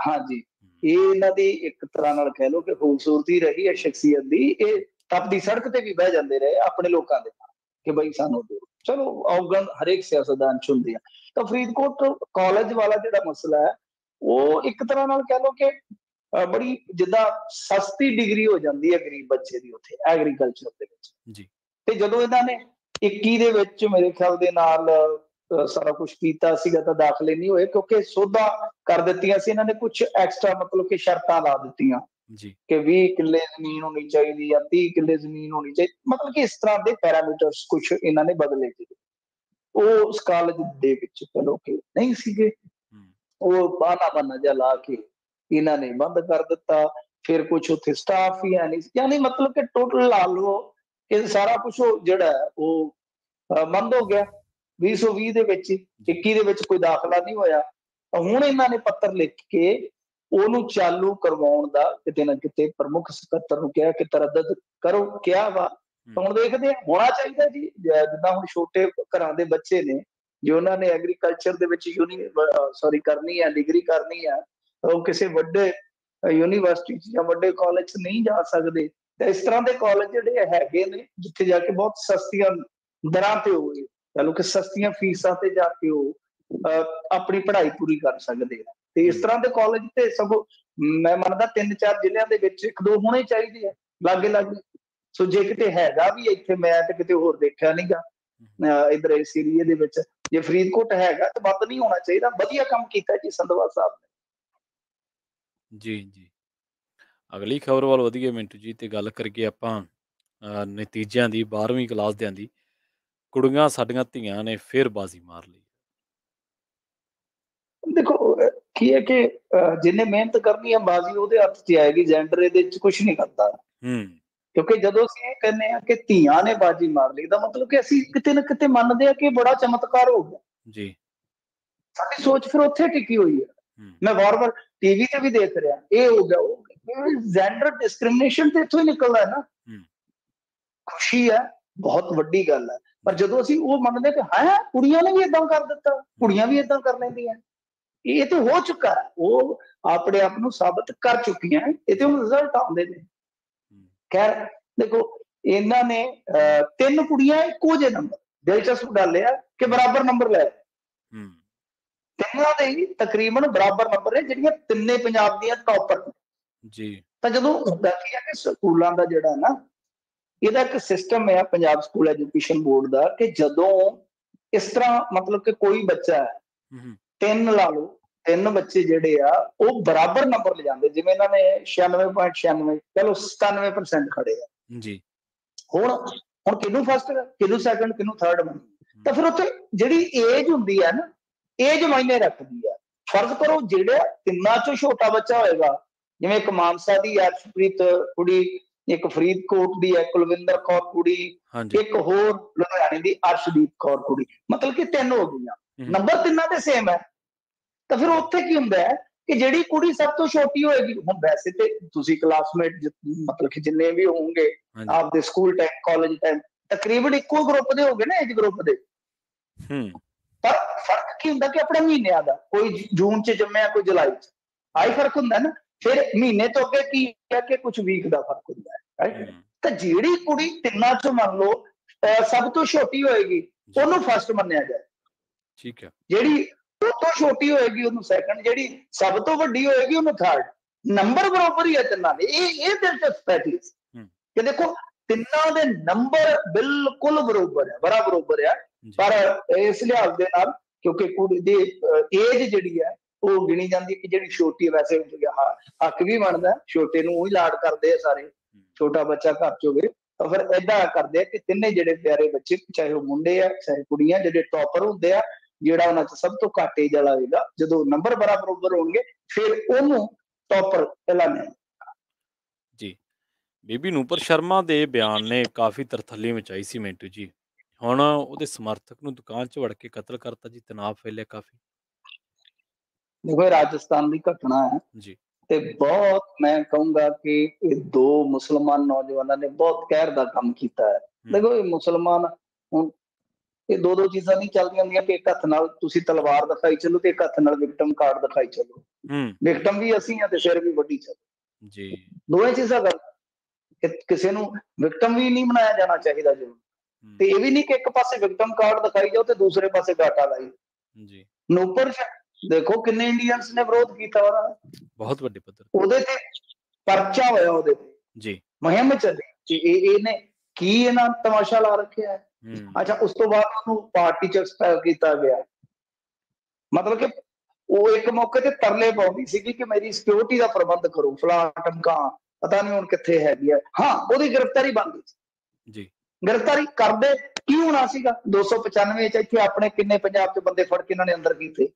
ਹਾਂਜੀ, ਇਹ ਇਹਨਾਂ ਦੀ ਇੱਕ ਤਰ੍ਹਾਂ ਨਾਲ ਕਹਿ ਲਓ ਕਿ ਖੂਬਸੂਰਤੀ ਰਹੀ ਹੈ ਸ਼ਖਸੀਅਤ ਦੀ। ਇਹ ਤਪਦੀ ਸੜਕ ਤੇ ਵੀ ਬਹਿ ਜਾਂਦੇ ਰਹੇ ਆਪਣੇ ਲੋਕਾਂ ਦੇ ਨਾਲ ਕਿ ਬਈ ਸਾਨੂੰ ਦਿਓ। ਚਲੋ ਔਗਣ ਹਰੇਕ ਸਿਆਸਤਦਾਨ ਚ ਹੁੰਦੇ ਆ। ਤਾਂ ਫਰੀਦਕੋਟ ਕਾਲਜ ਵਾਲਾ ਜਿਹੜਾ ਮਸਲਾ ਹੈ ਉਹ ਇੱਕ ਤਰ੍ਹਾਂ ਨਾਲ ਕਹਿ ਲਓ ਕਿ ਬੜੀ ਜਿੱਦਾਂ ਸਸਤੀ ਡਿਗਰੀ ਹੋ ਜਾਂਦੀ ਹੈ ਗਰੀਬ ਬੱਚੇ ਦੀ ਉੱਥੇ ਐਗਰੀਕਲਚਰ ਦੇ ਵਿੱਚ ਜੀ। ਤੇ ਜਦੋਂ ਇਹਨਾਂ ਨੇ 21 ਦੇ ਵਿੱਚ ਮੇਰੇ ਖਿਆਲ ਦੇ ਨਾਲ ਸਾਰਾ ਕੁਝ ਕੀਤਾ ਸੀਗਾ ਤਾਂ ਦਾਖਲੇ ਨਹੀਂ ਹੋਏ, ਕਿਉਂਕਿ ਸੋਧਾਂ ਕਰ ਦਿੱਤੀਆਂ ਸੀ ਇਹਨਾਂ ਨੇ, ਕੁਝ ਐਕਸਟਰਾ ਮਤਲਬ ਕਿ ਸ਼ਰਤਾਂ ਲਾ ਦਿੱਤੀਆਂ ਜੀ ਕਿ 20 ਕਿੱਲੇ ਜ਼ਮੀਨ ਹੋਣੀ ਚਾਹੀਦੀ ਜਾਂ 30 ਕਿੱਲੇ ਜ਼ਮੀਨ ਹੋਣੀ ਚਾਹੀਦੀ। ਮਤਲਬ ਕਿ ਇਸ ਤਰ੍ਹਾਂ ਦੇ ਪੈਰਾਮੀਟਰਸ ਕੁਝ ਇਹਨਾਂ ਨੇ ਬਦਲੇ ਸੀ। ਉਹ ਉਸ ਕਾਲਜ ਦੇ ਵਿੱਚ ਚਲੋ ਕਿ ਨਹੀਂ ਸੀਗੇ, ਉਹ ਬਹਾਨਾ ਜਿਹਾ ਲਾ ਕੇ ਇਹਨਾਂ ਨੇ ਬੰਦ ਕਰ ਦਿੱਤਾ। ਫਿਰ ਕੁਝ ਉੱਥੇ ਸਟਾਫ ਹੀ ਹੈ ਨਹੀਂ, ਯਾਨੀ ਮਤਲਬ ਕਿ ਟੋਟਲ ਲਾ ਲਓ ਕਿ ਸਾਰਾ ਕੁਝ ਜਿਹੜਾ ਉਹ ਬੰਦ ਹੋ ਗਿਆ 2020 ਦੇ ਵਿੱਚ। 21 ਦੇ ਵਿੱਚ ਕੋਈ ਦਾਖਲਾ ਨਹੀਂ ਹੋਇਆ। ਤਾਂ ਹੁਣ ਇਹਨਾਂ ਨੇ ਪੱਤਰ ਲਿਖ ਕੇ ਉਹਨੂੰ ਚਾਲੂ ਕਰਵਾਉਣ ਦਾ ਕਿਤੇ ਨਾ ਕਿਤੇ ਪ੍ਰਮੁੱਖ ਸਕੱਤਰ ਨੂੰ ਕਿਹਾ ਕਿ ਤਰੱਦਦ ਕਰੋ, ਕਿਹਾ ਵਾ। ਹੁਣ ਦੇਖਦੇ ਆ, ਹੋਣਾ ਚਾਹੀਦਾ ਜੀ। ਜਿੱਦਾਂ ਹੁਣ ਛੋਟੇ ਘਰਾਂ ਦੇ ਬੱਚੇ ਨੇ ਜੇ ਉਹਨਾਂ ਨੇ ਐਗਰੀਕਲਚਰ ਦੇ ਵਿੱਚ ਕਰਨੀ ਹੈ, ਡਿਗਰੀ ਕਰਨੀ ਹੈ, ਉਹ ਕਿਸੇ ਵੱਡੇ ਯੂਨੀਵਰਸਿਟੀ 'ਚ ਜਾਂ ਵੱਡੇ ਕਾਲਜ 'ਚ ਨਹੀਂ ਜਾ ਸਕਦੇ। ਤੇ ਇਸ ਤਰ੍ਹਾਂ ਦੇ ਕਾਲਜ ਜਿਹੜੇ ਹੈਗੇ ਨੇ ਜਿੱਥੇ ਜਾ ਕੇ ਬਹੁਤ ਸਸਤੀਆਂ ਦਰਾਂ ਤੇ ਹੋਵੇ, ਚਲੋ ਕਿ ਸਸਤੀਆਂ ਫੀਸਾਂ ਤੇ ਜਾ ਕੇ ਉਹ ਆਪਣੀ ਪੜ੍ਹਾਈ ਪੂਰੀ ਕਰ ਸਕਦੇ ਆ। ਤੇ ਇਸ ਤਰ੍ਹਾਂ ਦੇ ਕਾਲਜ ਤੇ ਸਗੋਂ ਮੈਂ ਮੰਨਦਾ 3-4 ਜ਼ਿਲ੍ਹਿਆਂ ਦੇ ਵਿੱਚ 1-2 ਹੋਣੇ ਚਾਹੀਦੇ ਆ ਲਾਗੇ ਲਾਗੇ। ਸੋ ਜੇ ਕਿਤੇ ਹੈਗਾ ਵੀ ਇੱਥੇ, ਮੈਂ ਤੇ ਕਿਤੇ ਹੋਰ ਦੇਖਿਆ ਨੀਗਾ ਇੱਧਰ ਇਸ ਏਰੀਏ ਦੇ ਵਿੱਚ, ਜੇ ਫਰੀਦਕੋਟ ਹੈਗਾ ਤਾਂ ਬੰਦ ਨਹੀਂ ਹੋਣਾ ਚਾਹੀਦਾ। ਵਧੀਆ ਕੰਮ ਕੀਤਾ ਜੀ ਸੰਧਵਾ ਸਾਹਿਬ ਨੇ। ਜੀ। ਅਗਲੀ ਖਬਰ ਵੱਲ ਵਧੀਏ ਮਿੰਟੂ ਜੀ, ਤੇ ਗੱਲ ਕਰੀਏ ਆਪਾਂ ਨਤੀਜਿਆਂ ਦੀ। 12ਵੀਂ ਕਲਾਸ ਦਿਆਂ ਦੀ ਕੁੜੀਆਂ ਸਾਡੀਆਂ ਧੀਆਂ ਨੇ ਫਿਰ ਬਾਜ਼ੀ ਮਾਰ ਲਈ। ਦੇਖੋ ਕੀ ਹੈ ਕਿ ਜਿਹਨੇ ਮਿਹਨਤ ਕਰਨੀ ਹੈ ਬਾਜ਼ੀ ਉਹਦੇ ਹੱਥ 'ਚ ਆਏਗੀ। ਜੈਂਡਰ ਇਹਦੇ 'ਚ ਕੁਛ ਨਹੀਂ ਕਰਦਾ। ਕਿਉਂਕਿ ਜਦੋਂ ਅਸੀਂ ਇਹ ਕਹਿੰਦੇ ਹਾਂ ਕਿ ਧੀਆਂ ਨੇ ਬਾਜ਼ੀ ਮਾਰ ਲਈ, ਦਾ ਮਤਲਬ ਕਿ ਅਸੀਂ ਕਿਤੇ ਨਾ ਕਿਤੇ ਮੰਨਦੇ ਹਾਂ ਕਿ ਬੜਾ ਚਮਤਕਾਰ ਹੋ ਗਿਆ ਜੀ। ਸਾਡੀ ਸੋਚ ਫਿਰ ਉੱਥੇ ਟਿਕੀ ਹੋਈ ਹੈ। ਮੈਂ ਵਾਰ-ਵਾਰ ਟੀਵੀ ਤੇ ਵੀ ਦੇਖ ਰਿਹਾ, ਇਹ ਹੋ ਗਿਆ, ਉਹ ਜੈਂਡਰ ਡਿਸਕ੍ਰਿਮੀਨੇਸ਼ਨ ਤੇ ਇੱਥੋਂ ਹੀ ਨਿਕਲਦਾ ਹੈ ਨਾ। ਖੁਸ਼ੀ ਹੈ, ਬਹੁਤ ਵੱਡੀ ਗੱਲ ਹੈ। ਪਰ ਜਦੋਂ ਅਸੀਂ ਉਹ ਮੰਨਦੇ ਕਿ ਹੈ ਕੁੜੀਆਂ ਨੇ ਵੀ ਏਦਾਂ ਕਰ ਦਿੱਤਾ, ਕੁੜੀਆਂ ਵੀ ਏਦਾਂ ਕਰ ਲੈਂਦੀਆਂ, ਇਹ ਤੇ ਹੋ ਚੁੱਕਾ ਹੈ, ਉਹ ਆਪਣੇ ਆਪ ਨੂੰ ਸਾਬਤ ਕਰ ਚੁੱਕੀਆਂ, ਇਹ ਤੇ ਹੁਣ ਰਿਜ਼ਲਟ ਆਉਂਦੇ ਨੇ। ਖੈਰ ਦੇਖੋ, ਇਹਨਾਂ ਨੇ 3 ਕੁੜੀਆਂ ਇੱਕੋ ਜਿਹੇ ਨੰਬਰ, ਦਿਲਚਸਪ ਗੱਲ ਇਹ ਹੈ ਕਿ ਬਰਾਬਰ ਨੰਬਰ ਲੈ। ਤਿੰਨਾਂ ਦੇ ਹੀ ਤਕਰੀਬਨ ਬਰਾਬਰ ਨੰਬਰ ਨੇ, ਜਿਹੜੀਆਂ ਤਿੰਨੇ ਪੰਜਾਬ ਦੀਆਂ ਟੌਪਰ ਜੀ। ਤਾਂ ਜਦੋਂ ਹੁੰਦਾ ਕੀ ਹੈ ਕਿ ਸਕੂਲਾਂ ਦਾ ਜਿਹੜਾ ਨਾ, ਇਹਦਾ ਇੱਕ ਸਿਸਟਮ ਹੈ ਪੰਜਾਬ ਸਕੂਲ ਐਜੂਕੇਸ਼ਨ ਬੋਰਡ ਦਾ, ਕਿ ਜਦੋਂ ਇਸ ਤਰ੍ਹਾਂ ਮਤਲਬ ਕਿ ਕੋਈ ਬੱਚਾ ਹੈ, ਤਿੰਨ ਲਾ ਲਓ, ਤਿੰਨ ਬੱਚੇ ਜਿਹੜੇ ਆ ਉਹ ਬਰਾਬਰ ਨੰਬਰ ਲੈ ਜਾਂਦੇ, ਜਿਵੇਂ ਇਹਨਾਂ ਨੇ 96.96 ਚਲੋ 97% ਖੜੇ ਆ ਜੀ। ਹੁਣ ਕਿਹਨੂੰ ਫਸਟ, ਕਿਹਨੂੰ ਸੈਕੰਡ, ਕਿਹਨੂੰ ਥਰਡ ਬਣੇ, ਤਾਂ ਫਿਰ ਉੱਥੇ ਜਿਹੜੀ ਏਜ ਹੁੰਦੀ ਹੈ ਨਾ, ਏਜ ਮਾਇਨੇ ਰੱਖਦੀ ਆ। ਫਰਜ਼ ਕਰੋ ਜਿਹੜਾ ਤਿੰਨਾਂ ਚੋਂ ਛੋਟਾ ਬੱਚਾ ਹੋਏਗਾ, ਜਿਵੇਂ ਇੱਕ ਮਾਨਸਾ ਦੀ ਅਰਸ਼ਪ੍ਰੀਤ ਕੁੜੀ, ਇੱਕ ਫਰੀਦਕੋਟ ਦੀ ਹੈ ਕੁਲਵਿੰਦਰ ਕੌਰ ਕੁੜੀ, ਇੱਕ ਹੋਰ ਲੁਧਿਆਣੇ ਦੀ ਅਰਸ਼ਦੀਪ ਕੌਰ ਕੁੜੀ, ਮਤਲਬ ਕਿ ਤਿੰਨ ਹੋ ਗਈਆਂ, ਨੰਬਰ ਤਿੰਨਾਂ ਦੇ ਸੇਮ ਹੈ। ਤਾਂ ਫਿਰ ਉੱਥੇ ਕੀ ਹੁੰਦਾ ਹੈ ਕਿ ਜਿਹੜੀ ਕੁੜੀ ਸਭ ਤੋਂ ਛੋਟੀ ਹੋਏਗੀ, ਹੁਣ ਵੈਸੇ ਤੇ ਤੁਸੀਂ ਕਲਾਸਮੇਟ ਮਤਲਬ ਕਿ ਜਿੰਨੇ ਵੀ ਹੋਣਗੇ ਆਪਦੇ ਸਕੂਲ ਟਾਈਮ, ਕਾਲਜ ਟਾਈਮ, ਤਕਰੀਬਨ ਇੱਕੋ ਗਰੁੱਪ ਦੇ ਹੋਗੇ ਨਾ, ਏਜ ਗਰੁੱਪ ਦੇ। ਪਰ ਫਰਕ ਕੀ ਹੁੰਦਾ ਕਿ ਆਪਣੇ ਮਹੀਨਿਆਂ ਦਾ, ਕੋਈ ਜੂਨ ਚ ਜੰਮਿਆ, ਕੋਈ ਜੁਲਾਈ ਚ, ਆਹੀ ਫਰਕ ਹੁੰਦਾ ਨਾ। ਫਿਰ ਮਹੀਨੇ ਤੋਂ ਅੱਗੇ ਕੀ ਹੈ ਕਿ ਕੁਝ ਵੀਕ ਦਾ ਫਰਕ ਹੁੰਦਾ ਹੈ। ਤਾਂ ਜਿਹੜੀ ਕੁੜੀ ਤਿੰਨਾਂ ਚੋਂ ਮੰਨ ਲਓ ਸਭ ਤੋਂ ਛੋਟੀ ਹੋਏਗੀ, ਉਹਨੂੰ ਫਸਟ ਮੰਨਿਆ ਜਾਏ। ਠੀਕ ਹੈ। ਜਿਹੜੀ ਉਹ ਤੋਂ ਛੋਟੀ ਹੋਏਗੀ ਉਹਨੂੰ ਸੈਕੰਡ, ਜਿਹੜੀ ਸਭ ਤੋਂ ਵੱਡੀ ਹੋਏਗੀ ਉਹਨੂੰ ਥਰਡ। ਨੰਬਰ ਬਰਾਬਰ ਹੀ ਹੈ ਤਿੰਨਾਂ ਦੇ। ਇਹ ਦਿਲਚਸਪ ਹੈ ਚੀਜ਼ ਕਿ ਦੇਖੋ ਤਿੰਨਾਂ ਦੇ ਨੰਬਰ ਬਿਲਕੁਲ ਬਰਾਬਰ ਹੈ, ਬੜਾ ਬਰਾਬਰ ਹੈ। ਪਰ ਇਸ ਲਿਹਾਜ਼ ਦੇ ਨਾਲ ਕਿਉਂਕਿ ਕੁੜੀ ਦੀ ਏਜ ਜਿਹੜੀ ਹੈ ਉਹ ਗਿਣੀ ਜਾਂਦੀ ਕਿ ਜਿਹੜੀ ਛੋਟੀ ਹੈ, ਵੈਸੇ ਹੱਕ ਵੀ ਬਣਦਾ, ਛੋਟੇ ਨੂੰ ਉਹੀ ਲਾਡ ਕਰਦੇ ਆ ਸਾਰੇ, ਛੋਟਾ ਬੱਚਾ ਘਰ ਚ ਹੋਵੇ ਤਾਂ ਫਿਰ ਏਦਾਂ ਕਰਦੇ ਆ ਕਿ ਤਿੰਨੇ ਜਿਹੜੇ ਪਿਆਰੇ ਬੱਚੇ, ਚਾਹੇ ਉਹ ਮੁੰਡੇ ਆ ਚਾਹੇ ਕੁੜੀਆਂ, ਜਿਹੜੇ ਟੌਪਰ ਹੁੰਦੇ ਆ, ਜਿਹੜਾ ਉਹਨਾਂ ਚ ਸਭ ਤੋਂ ਘੱਟ ਏਜ ਵਾਲਾ ਹੋਏਗਾ, ਜਦੋਂ ਨੰਬਰ ਬਰਾਬਰ ਹੋਣਗੇ ਫਿਰ ਉਹਨੂੰ ਟੌਪਰ ਐਲਾਨਿਆ। ਜੀ। ਬੀਬੀ ਨੂਪੁਰ ਸ਼ਰਮਾ ਦੇ ਬਿਆਨ ਨੇ ਕਾਫੀ ਤਰਥੱਲੀ ਮਚਾਈ ਸੀ ਮਿੰਟੂ ਜੀ। ਹੁਣ ਉਹਦੇ ਸਮਰਥਕ ਨੂੰ ਦੁਕਾਨ 'ਚ ਵੜ ਕੇ ਕਤਲ ਕਰਤਾ ਜੀ, ਤਣਾਅ ਫੈਲਿਆ ਕਾਫੀ। ਦੇਖੋ ਇਹ ਰਾਜਸਥਾਨ ਦੀ ਘਟਨਾ ਹੈ ਜੀ, ਤੇ ਬਹੁਤ ਮੈਂ ਕਹੂੰਗਾ ਕਿ ਇਹ ਦੋ ਮੁਸਲਮਾਨ ਨੌਜਵਾਨਾਂ ਨੇ ਬਹੁਤ ਕਹਿਰ ਦਾ ਕੰਮ ਕੀਤਾ ਹੈ। ਦੇਖੋ ਇਹ ਮੁਸਲਮਾਨ, ਹੁਣ ਇਹ ਦੋ ਚੀਜ਼ਾਂ ਨਹੀਂ ਚੱਲਦੀਆਂ ਹੁੰਦੀਆਂ ਕਿ ਇੱਕ ਹੱਥ ਨਾਲ ਤੁਸੀਂ ਤਲਵਾਰ ਦਿਖਾਈ ਚੱਲੋ ਤੇ ਇੱਕ ਹੱਥ ਨਾਲ ਵਿਕਟਮ ਕਾਰਡ ਦਿਖਾਈ ਚੱਲੋ। ਵਿਕਟਮ ਵੀ ਅਸੀਂ ਆ ਤੇ ਸਿਰ ਵੀ ਵੱਢੀ ਚੱਲੋ। ਜੀ, ਦੋਵੇਂ ਚੀਜ਼ਾਂ ਗੱਲ, ਕਿਸੇ ਨੂੰ ਵਿਕਟਮ ਵੀ ਨਹੀਂ ਬਣਾਇਆ ਜਾਣਾ ਚਾਹੀਦਾ ਜੀ, ਤੇ ਇਹ ਵੀ ਨਹੀਂ ਕਿ ਇੱਕ ਪਾਸੇ ਵਿਕਟਮ ਕਾਰਡ ਦਿਖਾਈ ਜਾਓ ਤੇ ਦੂਸਰੇ ਪਾਸੇ ਗਾਟਾ ਲਾਈ ਜੀ। ਨੂਪੁਰ ਦੇਖੋ ਕਿੰਨੇ ਇੰਡੀਅਨਸ ਨੇ ਵਿਰੋਧ ਕੀਤਾ ਉਹਦਾ, ਬਹੁਤ ਵੱਡੇ ਪੱਧਰ ਉਹਦੇ ਤੇ ਪਰਚਾ ਹੋਇਆ, ਉਹਦੇ ਤੇ ਜੀ ਮੁਹਿੰਮ ਚੱਲੀ। ਇਹਨੇ ਕੀ ਇਹਨਾਂ ਤਮਾਸ਼ਾ ਲਾ ਰੱਖਿਆ ਹੈ। ਅੱਛਾ, ਉਸ ਤੋਂ ਬਾਅਦ ਉਹਨੂੰ ਪਾਰਟੀ ਚ ਐਕਸਪੈਲ ਕੀਤਾ ਗਿਆ। ਮਤਲਬ ਕਿ ਉਹ ਇੱਕ ਮੌਕੇ ਤੇ ਤਰਲੇ ਪਾਉਂਦੀ ਸੀਗੀ ਕਿ ਮੇਰੀ ਸਿਕਿਉਰਿਟੀ ਦਾ ਪ੍ਰਬੰਧ ਕਰੋ, ਫਲਾਣਾ ਟਮਕਾ, ਪਤਾ ਨਹੀਂ ਹੁਣ ਕਿੱਥੇ ਹੈਗੀ ਹੈ। ਹਾਂ, ਉਹਦੀ ਗ੍ਰਿਫਤਾਰੀ ਬਣਦੀ ਸੀ ਜੀ। ਗ੍ਰਿਫਤਾਰੀ ਕਰਦੇ ਕੀ ਹੋਣਾ ਸੀਗਾ, 295 ਚ ਇੱਥੇ ਆਪਣੇ ਕਿੰਨੇ ਪੰਜਾਬ ਚ ਬੰਦੇ ਫੜ ਕੇ ਇਹਨਾਂ ਨੇ ਅੰਦਰ ਕੀਤੇ।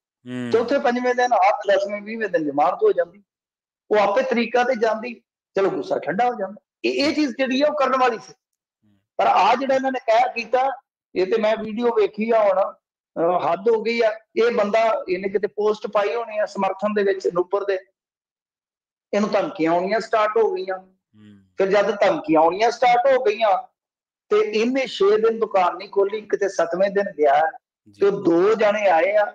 ਚੌਥੇ ਪੰਜਵੇਂ ਦਿਨ, 10ਵੇਂ 20ਵੇਂ ਦਿਨ ਜ਼ਮਾਨਤ ਹੋ ਜਾਂਦੀ, ਉਹ ਆਪੇ ਤਰੀਕਾ ਤੇ ਜਾਂਦੀ, ਚਲੋ ਗੁੱਸਾ ਠੰਡਾ ਹੋ ਜਾਂਦਾ। ਇਹ ਚੀਜ਼ ਜਿਹੜੀ ਆ ਉਹ ਕਰਨ ਵਾਲੀ ਸੀ। ਪਰ ਆ ਜਿਹੜਾ ਇਹਨਾਂ ਨੇ ਕਹਿਰ ਕੀਤਾ, ਇਹ ਤੇ ਮੈਂ ਵੀਡੀਓ ਵੇਖੀ ਆ, ਹੁਣ ਹੱਦ ਹੋ ਗਈ ਆ। ਇਹ ਬੰਦਾ ਇਹਨੇ ਕਿਤੇ ਪੋਸਟ ਪਾਈ ਹੋਣੀ ਆ ਸਮਰਥਨ ਦੇ ਵਿੱਚ ਨੂਪੁਰ ਦੇ, ਇਹਨੂੰ ਧਮਕੀਆਂ ਆਉਣੀਆਂ ਸਟਾਰਟ ਹੋ ਗਈਆਂ। ਫਿਰ ਜਦ ਧਮਕੀਆਂ ਆਉਣੀਆਂ ਸਟਾਰਟ ਹੋ ਗਈਆਂ ਤੇ ਇਹਨੇ 6 ਦਿਨ ਦੁਕਾਨ ਨਹੀਂ ਖੋਲੀ, ਕਿਤੇ 7ਵੇਂ ਦਿਨ ਗਿਆ ਤੇ 2 ਜਣੇ ਆਏ ਆ,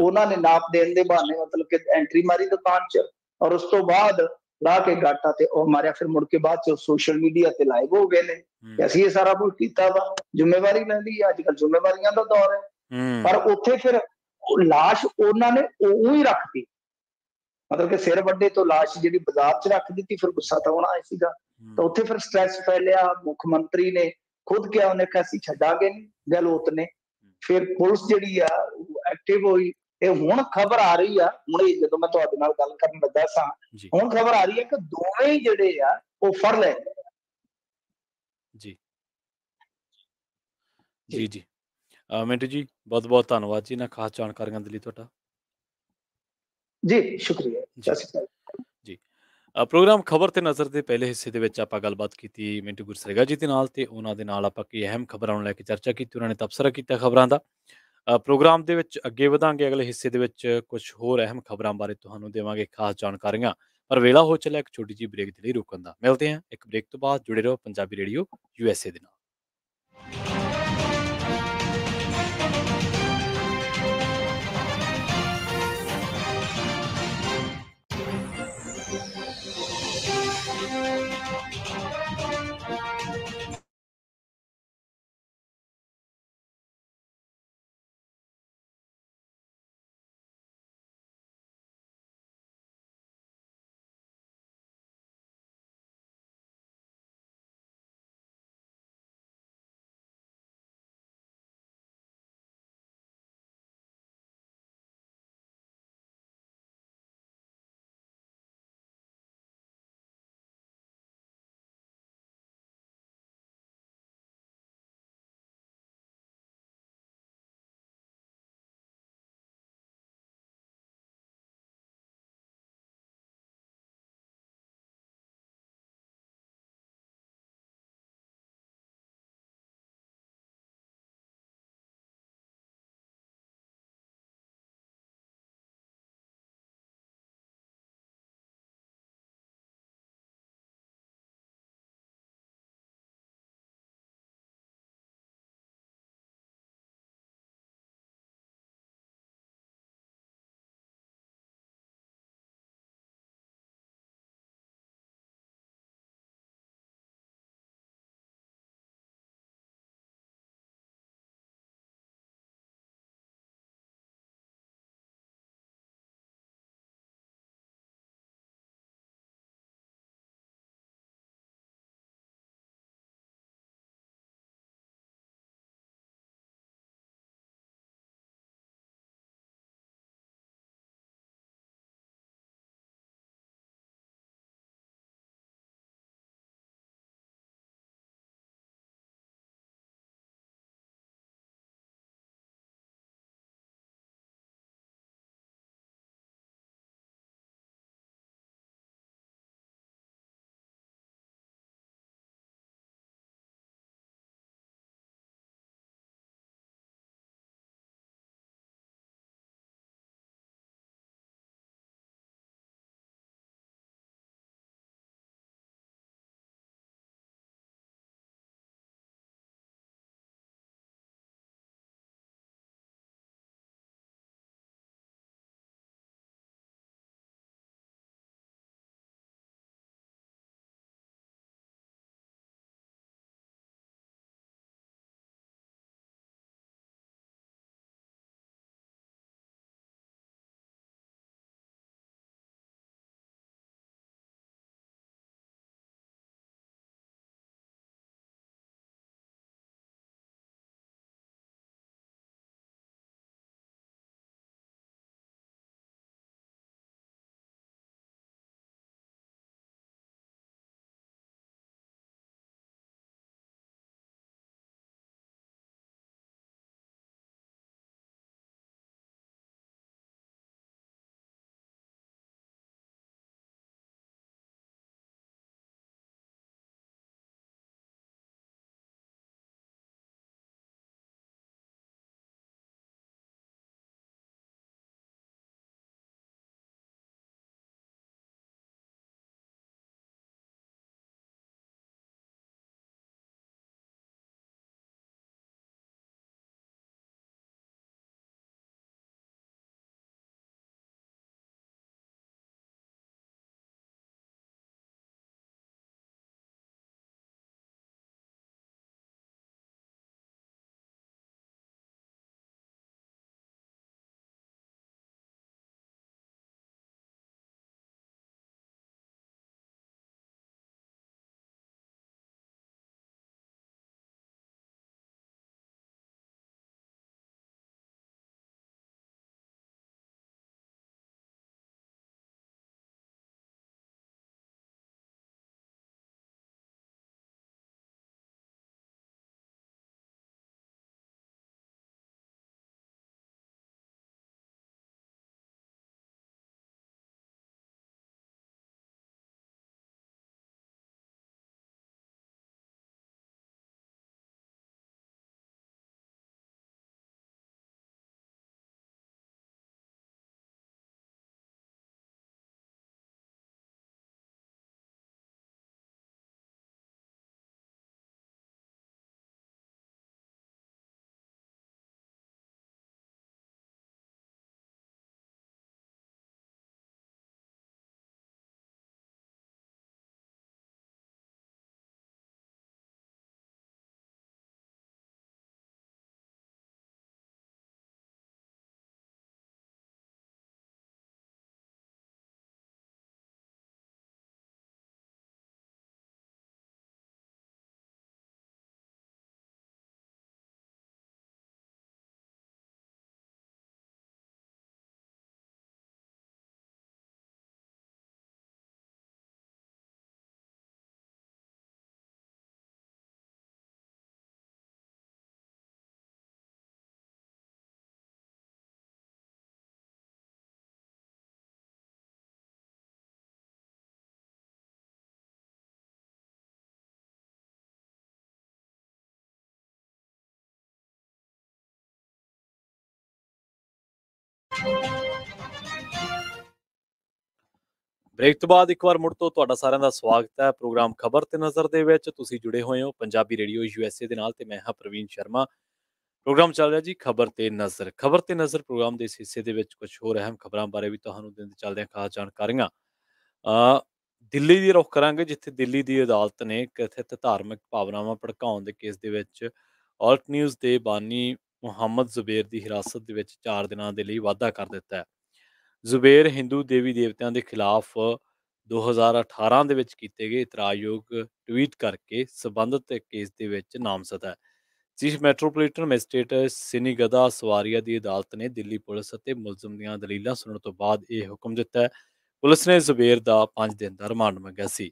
ਉਹਨਾਂ ਨੇ ਨਾਪ ਦੇਣ ਦੇ ਬਹਾਨੇ ਮਤਲਬ ਕਿ ਐਂਟਰੀ ਮਾਰੀ ਦੁਕਾਨ 'ਚ, ਔਰ ਉਸ ਤੋਂ ਬਾਅਦ ਲਾ ਕੇ ਗਾਟਾ ਤੇ ਉਹ ਮਾਰਿਆ। ਫਿਰ ਮੁੜ ਕੇ ਬਾਅਦ 'ਚ ਸੋਸ਼ਲ ਮੀਡੀਆ ਤੇ ਲਾਈਵ ਹੋ ਗਏ ਨੇ ਕਿ ਅਸੀਂ ਇਹ ਸਾਰਾ ਕੁਝ ਕੀਤਾ ਵਾ, ਜ਼ਿੰਮੇਵਾਰੀ ਲੈ ਲਈ। ਅੱਜ ਕੱਲ੍ਹ ਜ਼ਿੰਮੇਵਾਰੀਆਂ ਦਾ ਦੌਰ ਹੈ। ਪਰ ਉੱਥੇ ਫਿਰ ਲਾਸ਼ ਉਹਨਾਂ ਨੇ ਉਹ ਹੀ ਰੱਖਤੀ, ਮਤਲਬ ਕਿ ਸਿਰ ਵੱਡੇ ਤੋਂ ਲਾਸ਼ ਜਿਹੜੀ ਬਾਜ਼ਾਰ 'ਚ ਰੱਖ ਦਿੱਤੀ। ਫਿਰ ਗੁੱਸਾ ਤਾਂ ਆਉਣਾ ਸੀਗਾ, ਤਾਂ ਉੱਥੇ ਫਿਰ ਸਟ੍ਰੈਸ ਫੈਲਿਆ। ਮੁੱਖ ਮੰਤਰੀ ਨੇ ਖੁਦ ਕਿਹਾ, ਉਹਨੇ ਕਿਹਾ ਅਸੀਂ ਛੱਡਾਂਗੇ ਨਹੀਂ ਗਹਿਲੋਤ ਨੇ। ਫਿਰ ਪੁਲਿਸ ਜਿਹੜੀ ਆ ਐਕਟਿਵ ਹੋਈ। ਇਹ ਹੁਣ ਖਬਰ ਆ ਰਹੀ ਆ, ਹੁਣ ਜਦੋਂ ਮੈਂ ਤੁਹਾਡੇ ਨਾਲ ਗੱਲ ਕਰਨ ਲੱਗਾ ਸਾਂ, ਹੁਣ ਖਬਰ ਆ ਰਹੀ ਹੈ ਕਿ ਦੋਵੇਂ ਹੀ ਜਿਹੜੇ ਆ ਉਹ ਫੜ ਲਏ ਜੀ। ਜੀ ਜੀ ਮਿੰਟੂ ਜੀ, ਬਹੁਤ ਬਹੁਤ ਧੰਨਵਾਦ ਜੀ ਇਹਨਾਂ ਖਾਸ ਜਾਣਕਾਰੀਆਂ ਦੇ ਲਈ ਤੁਹਾਡਾ। ਜੀ ਸ਼ੁਕਰੀਆ ਜੀ। ਪ੍ਰੋਗਰਾਮ ਖਬਰ ਤੇ ਨਜ਼ਰ ਦੇ ਪਹਿਲੇ ਹਿੱਸੇ ਦੇ ਵਿੱਚ ਆਪਾਂ ਗੱਲਬਾਤ ਕੀਤੀ ਮਿੰਟੂ ਗੁਰਸਰੇਗਾ ਜੀ ਦੇ ਨਾਲ, ਤੇ ਉਹਨਾਂ ਦੇ ਨਾਲ ਆਪਾਂ ਕਈ ਅਹਿਮ ਖਬਰਾਂ ਨੂੰ ਲੈ ਕੇ ਚਰਚਾ ਕੀਤੀ। ਉਹਨਾਂ ਨੇ ਤਬਸਰਾ ਕੀਤਾ ਖਬਰਾਂ ਦਾ। ਪ੍ਰੋਗਰਾਮ ਦੇ ਵਿੱਚ ਅੱਗੇ ਵਧਾਂਗੇ, ਅਗਲੇ ਹਿੱਸੇ ਦੇ ਵਿੱਚ ਕੁਝ ਹੋਰ ਅਹਿਮ ਖਬਰਾਂ ਬਾਰੇ ਤੁਹਾਨੂੰ ਦੇਵਾਂਗੇ ਖਾਸ ਜਾਣਕਾਰੀਆਂ। ਪਰ ਵੇਲਾ ਹੋ ਚੱਲਿਆ ਇੱਕ ਛੋਟੀ ਜਿਹੀ ਬ੍ਰੇਕ ਦੇ ਲਈ ਰੁਕਣ ਦਾ। ਮਿਲਦੇ ਹਾਂ ਇੱਕ ਬ੍ਰੇਕ ਤੋਂ ਬਾਅਦ। ਜੁੜੇ ਰਹੋ ਪੰਜਾਬੀ ਰੇਡੀਓ USA ਦੇ ਨਾਲ। ਬ੍ਰੇਕ ਤੋਂ ਬਾਅਦ ਇੱਕ ਵਾਰ ਮੁੜ ਤੋਂ ਤੁਹਾਡਾ ਸਾਰਿਆਂ ਦਾ ਸਵਾਗਤ ਹੈ ਪ੍ਰੋਗਰਾਮ ਖਬਰ ਤੇ ਨਜ਼ਰ ਦੇ ਵਿੱਚ। ਤੁਸੀਂ ਜੁੜੇ ਹੋਏ ਹੋ ਪੰਜਾਬੀ ਰੇਡੀਓ USA ਦੇ ਨਾਲ ਤੇ ਮੈਂ ਹਾਂ ਪ੍ਰਵੀਨ ਸ਼ਰਮਾ। ਪ੍ਰੋਗਰਾਮ ਚੱਲ ਰਿਹਾ ਜੀ ਖਬਰ ਤੇ ਨਜ਼ਰ। ਖਬਰ ਤੇ ਨਜ਼ਰ ਪ੍ਰੋਗਰਾਮ ਦੇ ਇਸ ਹਿੱਸੇ ਦੇ ਵਿੱਚ ਕੁਝ ਹੋਰ ਅਹਿਮ ਖਬਰਾਂ ਬਾਰੇ ਵੀ ਤੁਹਾਨੂੰ ਦਿਨ ਦੇ ਚੱਲਦਿਆਂ ਖਾਸ ਜਾਣਕਾਰੀਆਂ। ਦਿੱਲੀ ਦੀ ਰੁਖ ਕਰਾਂਗੇ, ਜਿੱਥੇ ਦਿੱਲੀ ਦੀ ਅਦਾਲਤ ਨੇ ਕਥਿਤ ਧਾਰਮਿਕ ਭਾਵਨਾਵਾਂ ਭੜਕਾਉਣ ਦੇ ਕੇਸ ਦੇ ਵਿੱਚ ਆਲਟ ਨਿਊਜ਼ ਦੇ ਬਾਨੀ ਮੁਹੰਮਦ ਜ਼ੁਬੇਰ ਦੀ ਹਿਰਾਸਤ ਦੇ ਵਿੱਚ 4 ਦਿਨਾਂ ਦੇ ਲਈ ਵਾਧਾ ਕਰ ਦਿੱਤਾ ਹੈ। ਜ਼ੁਬੇਰ ਹਿੰਦੂ ਦੇਵੀ ਦੇਵਤਿਆਂ ਦੇ ਖਿਲਾਫ 2018 ਦੇ ਵਿੱਚ ਕੀਤੇ ਗਏ ਇਤਰਾਜ਼ਯੋਗ ਟਵੀਟ ਕਰਕੇ ਸਬੰਧਤ ਕੇਸ ਦੇ ਵਿੱਚ ਨਾਮਜ਼ਦ ਹੈ। ਚੀਫ ਮੈਟਰੋਪੋਲੀਟਨ ਮੈਜਿਸਟ੍ਰੇਟ ਸਿਨੀਗਦਾ ਸਵਾਰੀਆ ਦੀ ਅਦਾਲਤ ਨੇ ਦਿੱਲੀ ਪੁਲਿਸ ਅਤੇ ਮੁਲਜ਼ਮ ਦੀਆਂ ਦਲੀਲਾਂ ਸੁਣਨ ਤੋਂ ਬਾਅਦ ਇਹ ਹੁਕਮ ਦਿੱਤਾ ਹੈ। ਪੁਲਿਸ ਨੇ ਜ਼ੁਬੇਰ ਦਾ 5 ਦਿਨ ਦਾ ਰਿਮਾਂਡ ਮੰਗਿਆ ਸੀ।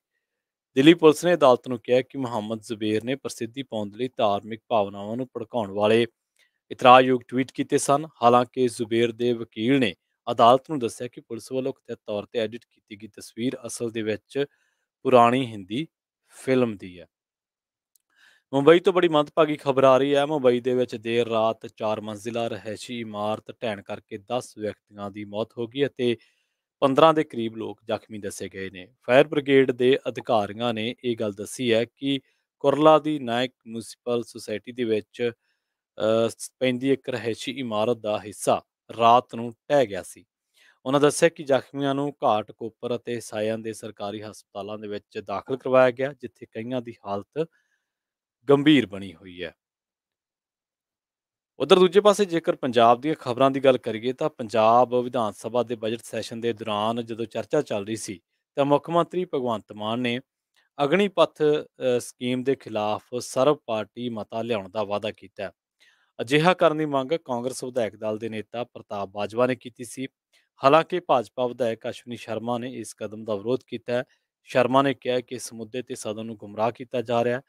ਦਿੱਲੀ ਪੁਲਿਸ ਨੇ ਅਦਾਲਤ ਨੂੰ ਕਿਹਾ ਕਿ ਮੁਹੰਮਦ ਜ਼ੁਬੇਰ ਨੇ ਪ੍ਰਸਿੱਧੀ ਪਾਉਣ ਦੇ ਲਈ ਧਾਰਮਿਕ ਭਾਵਨਾਵਾਂ ਨੂੰ ਭੜਕਾਉਣ ਵਾਲੇ ਇਤਰਾਜ਼ਯੋਗ ਟਵੀਟ ਕੀਤੇ ਸਨ। ਹਾਲਾਂਕਿ ਜ਼ੁਬੇਰ ਦੇ ਵਕੀਲ ਨੇ ਅਦਾਲਤ ਨੂੰ ਦੱਸਿਆ ਕਿ ਪੁਲਿਸ ਵੱਲੋਂ ਕਥਿਤ ਤੌਰ ਤੇ ਐਡਿਟ ਕੀਤੀ ਗਈ ਤਸਵੀਰ ਅਸਲ ਦੇ ਵਿੱਚ ਪੁਰਾਣੀ ਹਿੰਦੀ ਫਿਲਮ ਦੀ ਹੈ। ਮੁੰਬਈ ਤੋਂ ਬੜੀ ਮੰਦਭਾਗੀ ਖਬਰ ਆ ਰਹੀ ਹੈ। ਮੁੰਬਈ ਦੇ ਵਿੱਚ ਦੇਰ ਰਾਤ 4 ਮੰਜ਼ਿਲਾ ਰਹਿائشੀ ਇਮਾਰਤ ਢਹਿਣ ਕਰਕੇ 10 ਵਿਅਕਤੀਆਂ ਦੀ ਮੌਤ ਹੋ ਗਈ ਅਤੇ 15 ਦੇ ਕਰੀਬ ਲੋਕ ਜ਼ਖਮੀ ਦੱਸੇ ਗਏ ਨੇ। ਫਾਇਰ ਬ੍ਰਿਗੇਡ ਦੇ ਅਧਿਕਾਰੀਆਂ ਨੇ ਇਹ ਗੱਲ ਦੱਸੀ ਹੈ ਕਿ ਕੁਰਲਾ ਦੀ ਨਾਇਕ ਮਿਊਨਿਸਪਲ ਸੁਸਾਇਟੀ ਦੇ ਵਿੱਚ ਪੈਂਦੀ ਇੱਕ ਰਹਿائشੀ ਇਮਾਰਤ ਦਾ ਹਿੱਸਾ ਰਾਤ ਨੂੰ ਢਹਿ ਗਿਆ ਸੀ। ਉਹਨਾਂ ਦੱਸਿਆ ਕਿ ਜ਼ਖਮੀਆਂ ਨੂੰ ਘਾਟ ਕੋਪਰ ਅਤੇ ਸਾਇਨ ਦੇ ਸਰਕਾਰੀ ਹਸਪਤਾਲਾਂ ਦੇ ਵਿੱਚ ਦਾਖਲ ਕਰਵਾਇਆ ਗਿਆ, ਜਿੱਥੇ ਕਈਆਂ ਦੀ ਹਾਲਤ ਗੰਭੀਰ ਬਣੀ ਹੋਈ ਹੈ। ਉਧਰ ਦੂਜੇ ਪਾਸੇ ਜੇਕਰ ਪੰਜਾਬ ਦੀਆਂ ਖਬਰਾਂ ਦੀ ਗੱਲ ਕਰੀਏ ਤਾਂ ਪੰਜਾਬ ਵਿਧਾਨ ਸਭਾ ਦੇ ਬਜਟ ਸੈਸ਼ਨ ਦੇ ਦੌਰਾਨ ਜਦੋਂ ਚਰਚਾ ਚੱਲ ਰਹੀ ਸੀ ਤਾਂ ਮੁੱਖ ਮੰਤਰੀ ਭਗਵੰਤ ਮਾਨ ਨੇ ਅਗਨੀਪਥ ਸਕੀਮ ਦੇ ਖਿਲਾਫ ਸਰਬ ਪਾਰਟੀ ਮਤਾ ਲਿਆਉਣ ਦਾ ਵਾਅਦਾ ਕੀਤਾ। ਅਜਿਹਾ ਕਰਨ ਦੀ ਮੰਗ ਕਾਂਗਰਸ ਵਿਧਾਇਕ ਦਲ ਦੇ ਨੇਤਾ ਪ੍ਰਤਾਪ ਬਾਜਵਾ ਨੇ ਕੀਤੀ ਸੀ। ਹਾਲਾਂਕਿ ਭਾਜਪਾ ਵਿਧਾਇਕ ਅਸ਼ਵਨੀ ਸ਼ਰਮਾ ਨੇ ਇਸ ਕਦਮ ਦਾ ਵਿਰੋਧ ਕੀਤਾ ਹੈ। ਸ਼ਰਮਾ ਨੇ ਕਿਹਾ ਕਿ ਇਸ ਮੁੱਦੇ ਤੇ ਸਦਨ ਨੂੰ ਗੁੰਮਰਾਹ ਕੀਤਾ ਜਾ ਰਿਹਾ ਹੈ।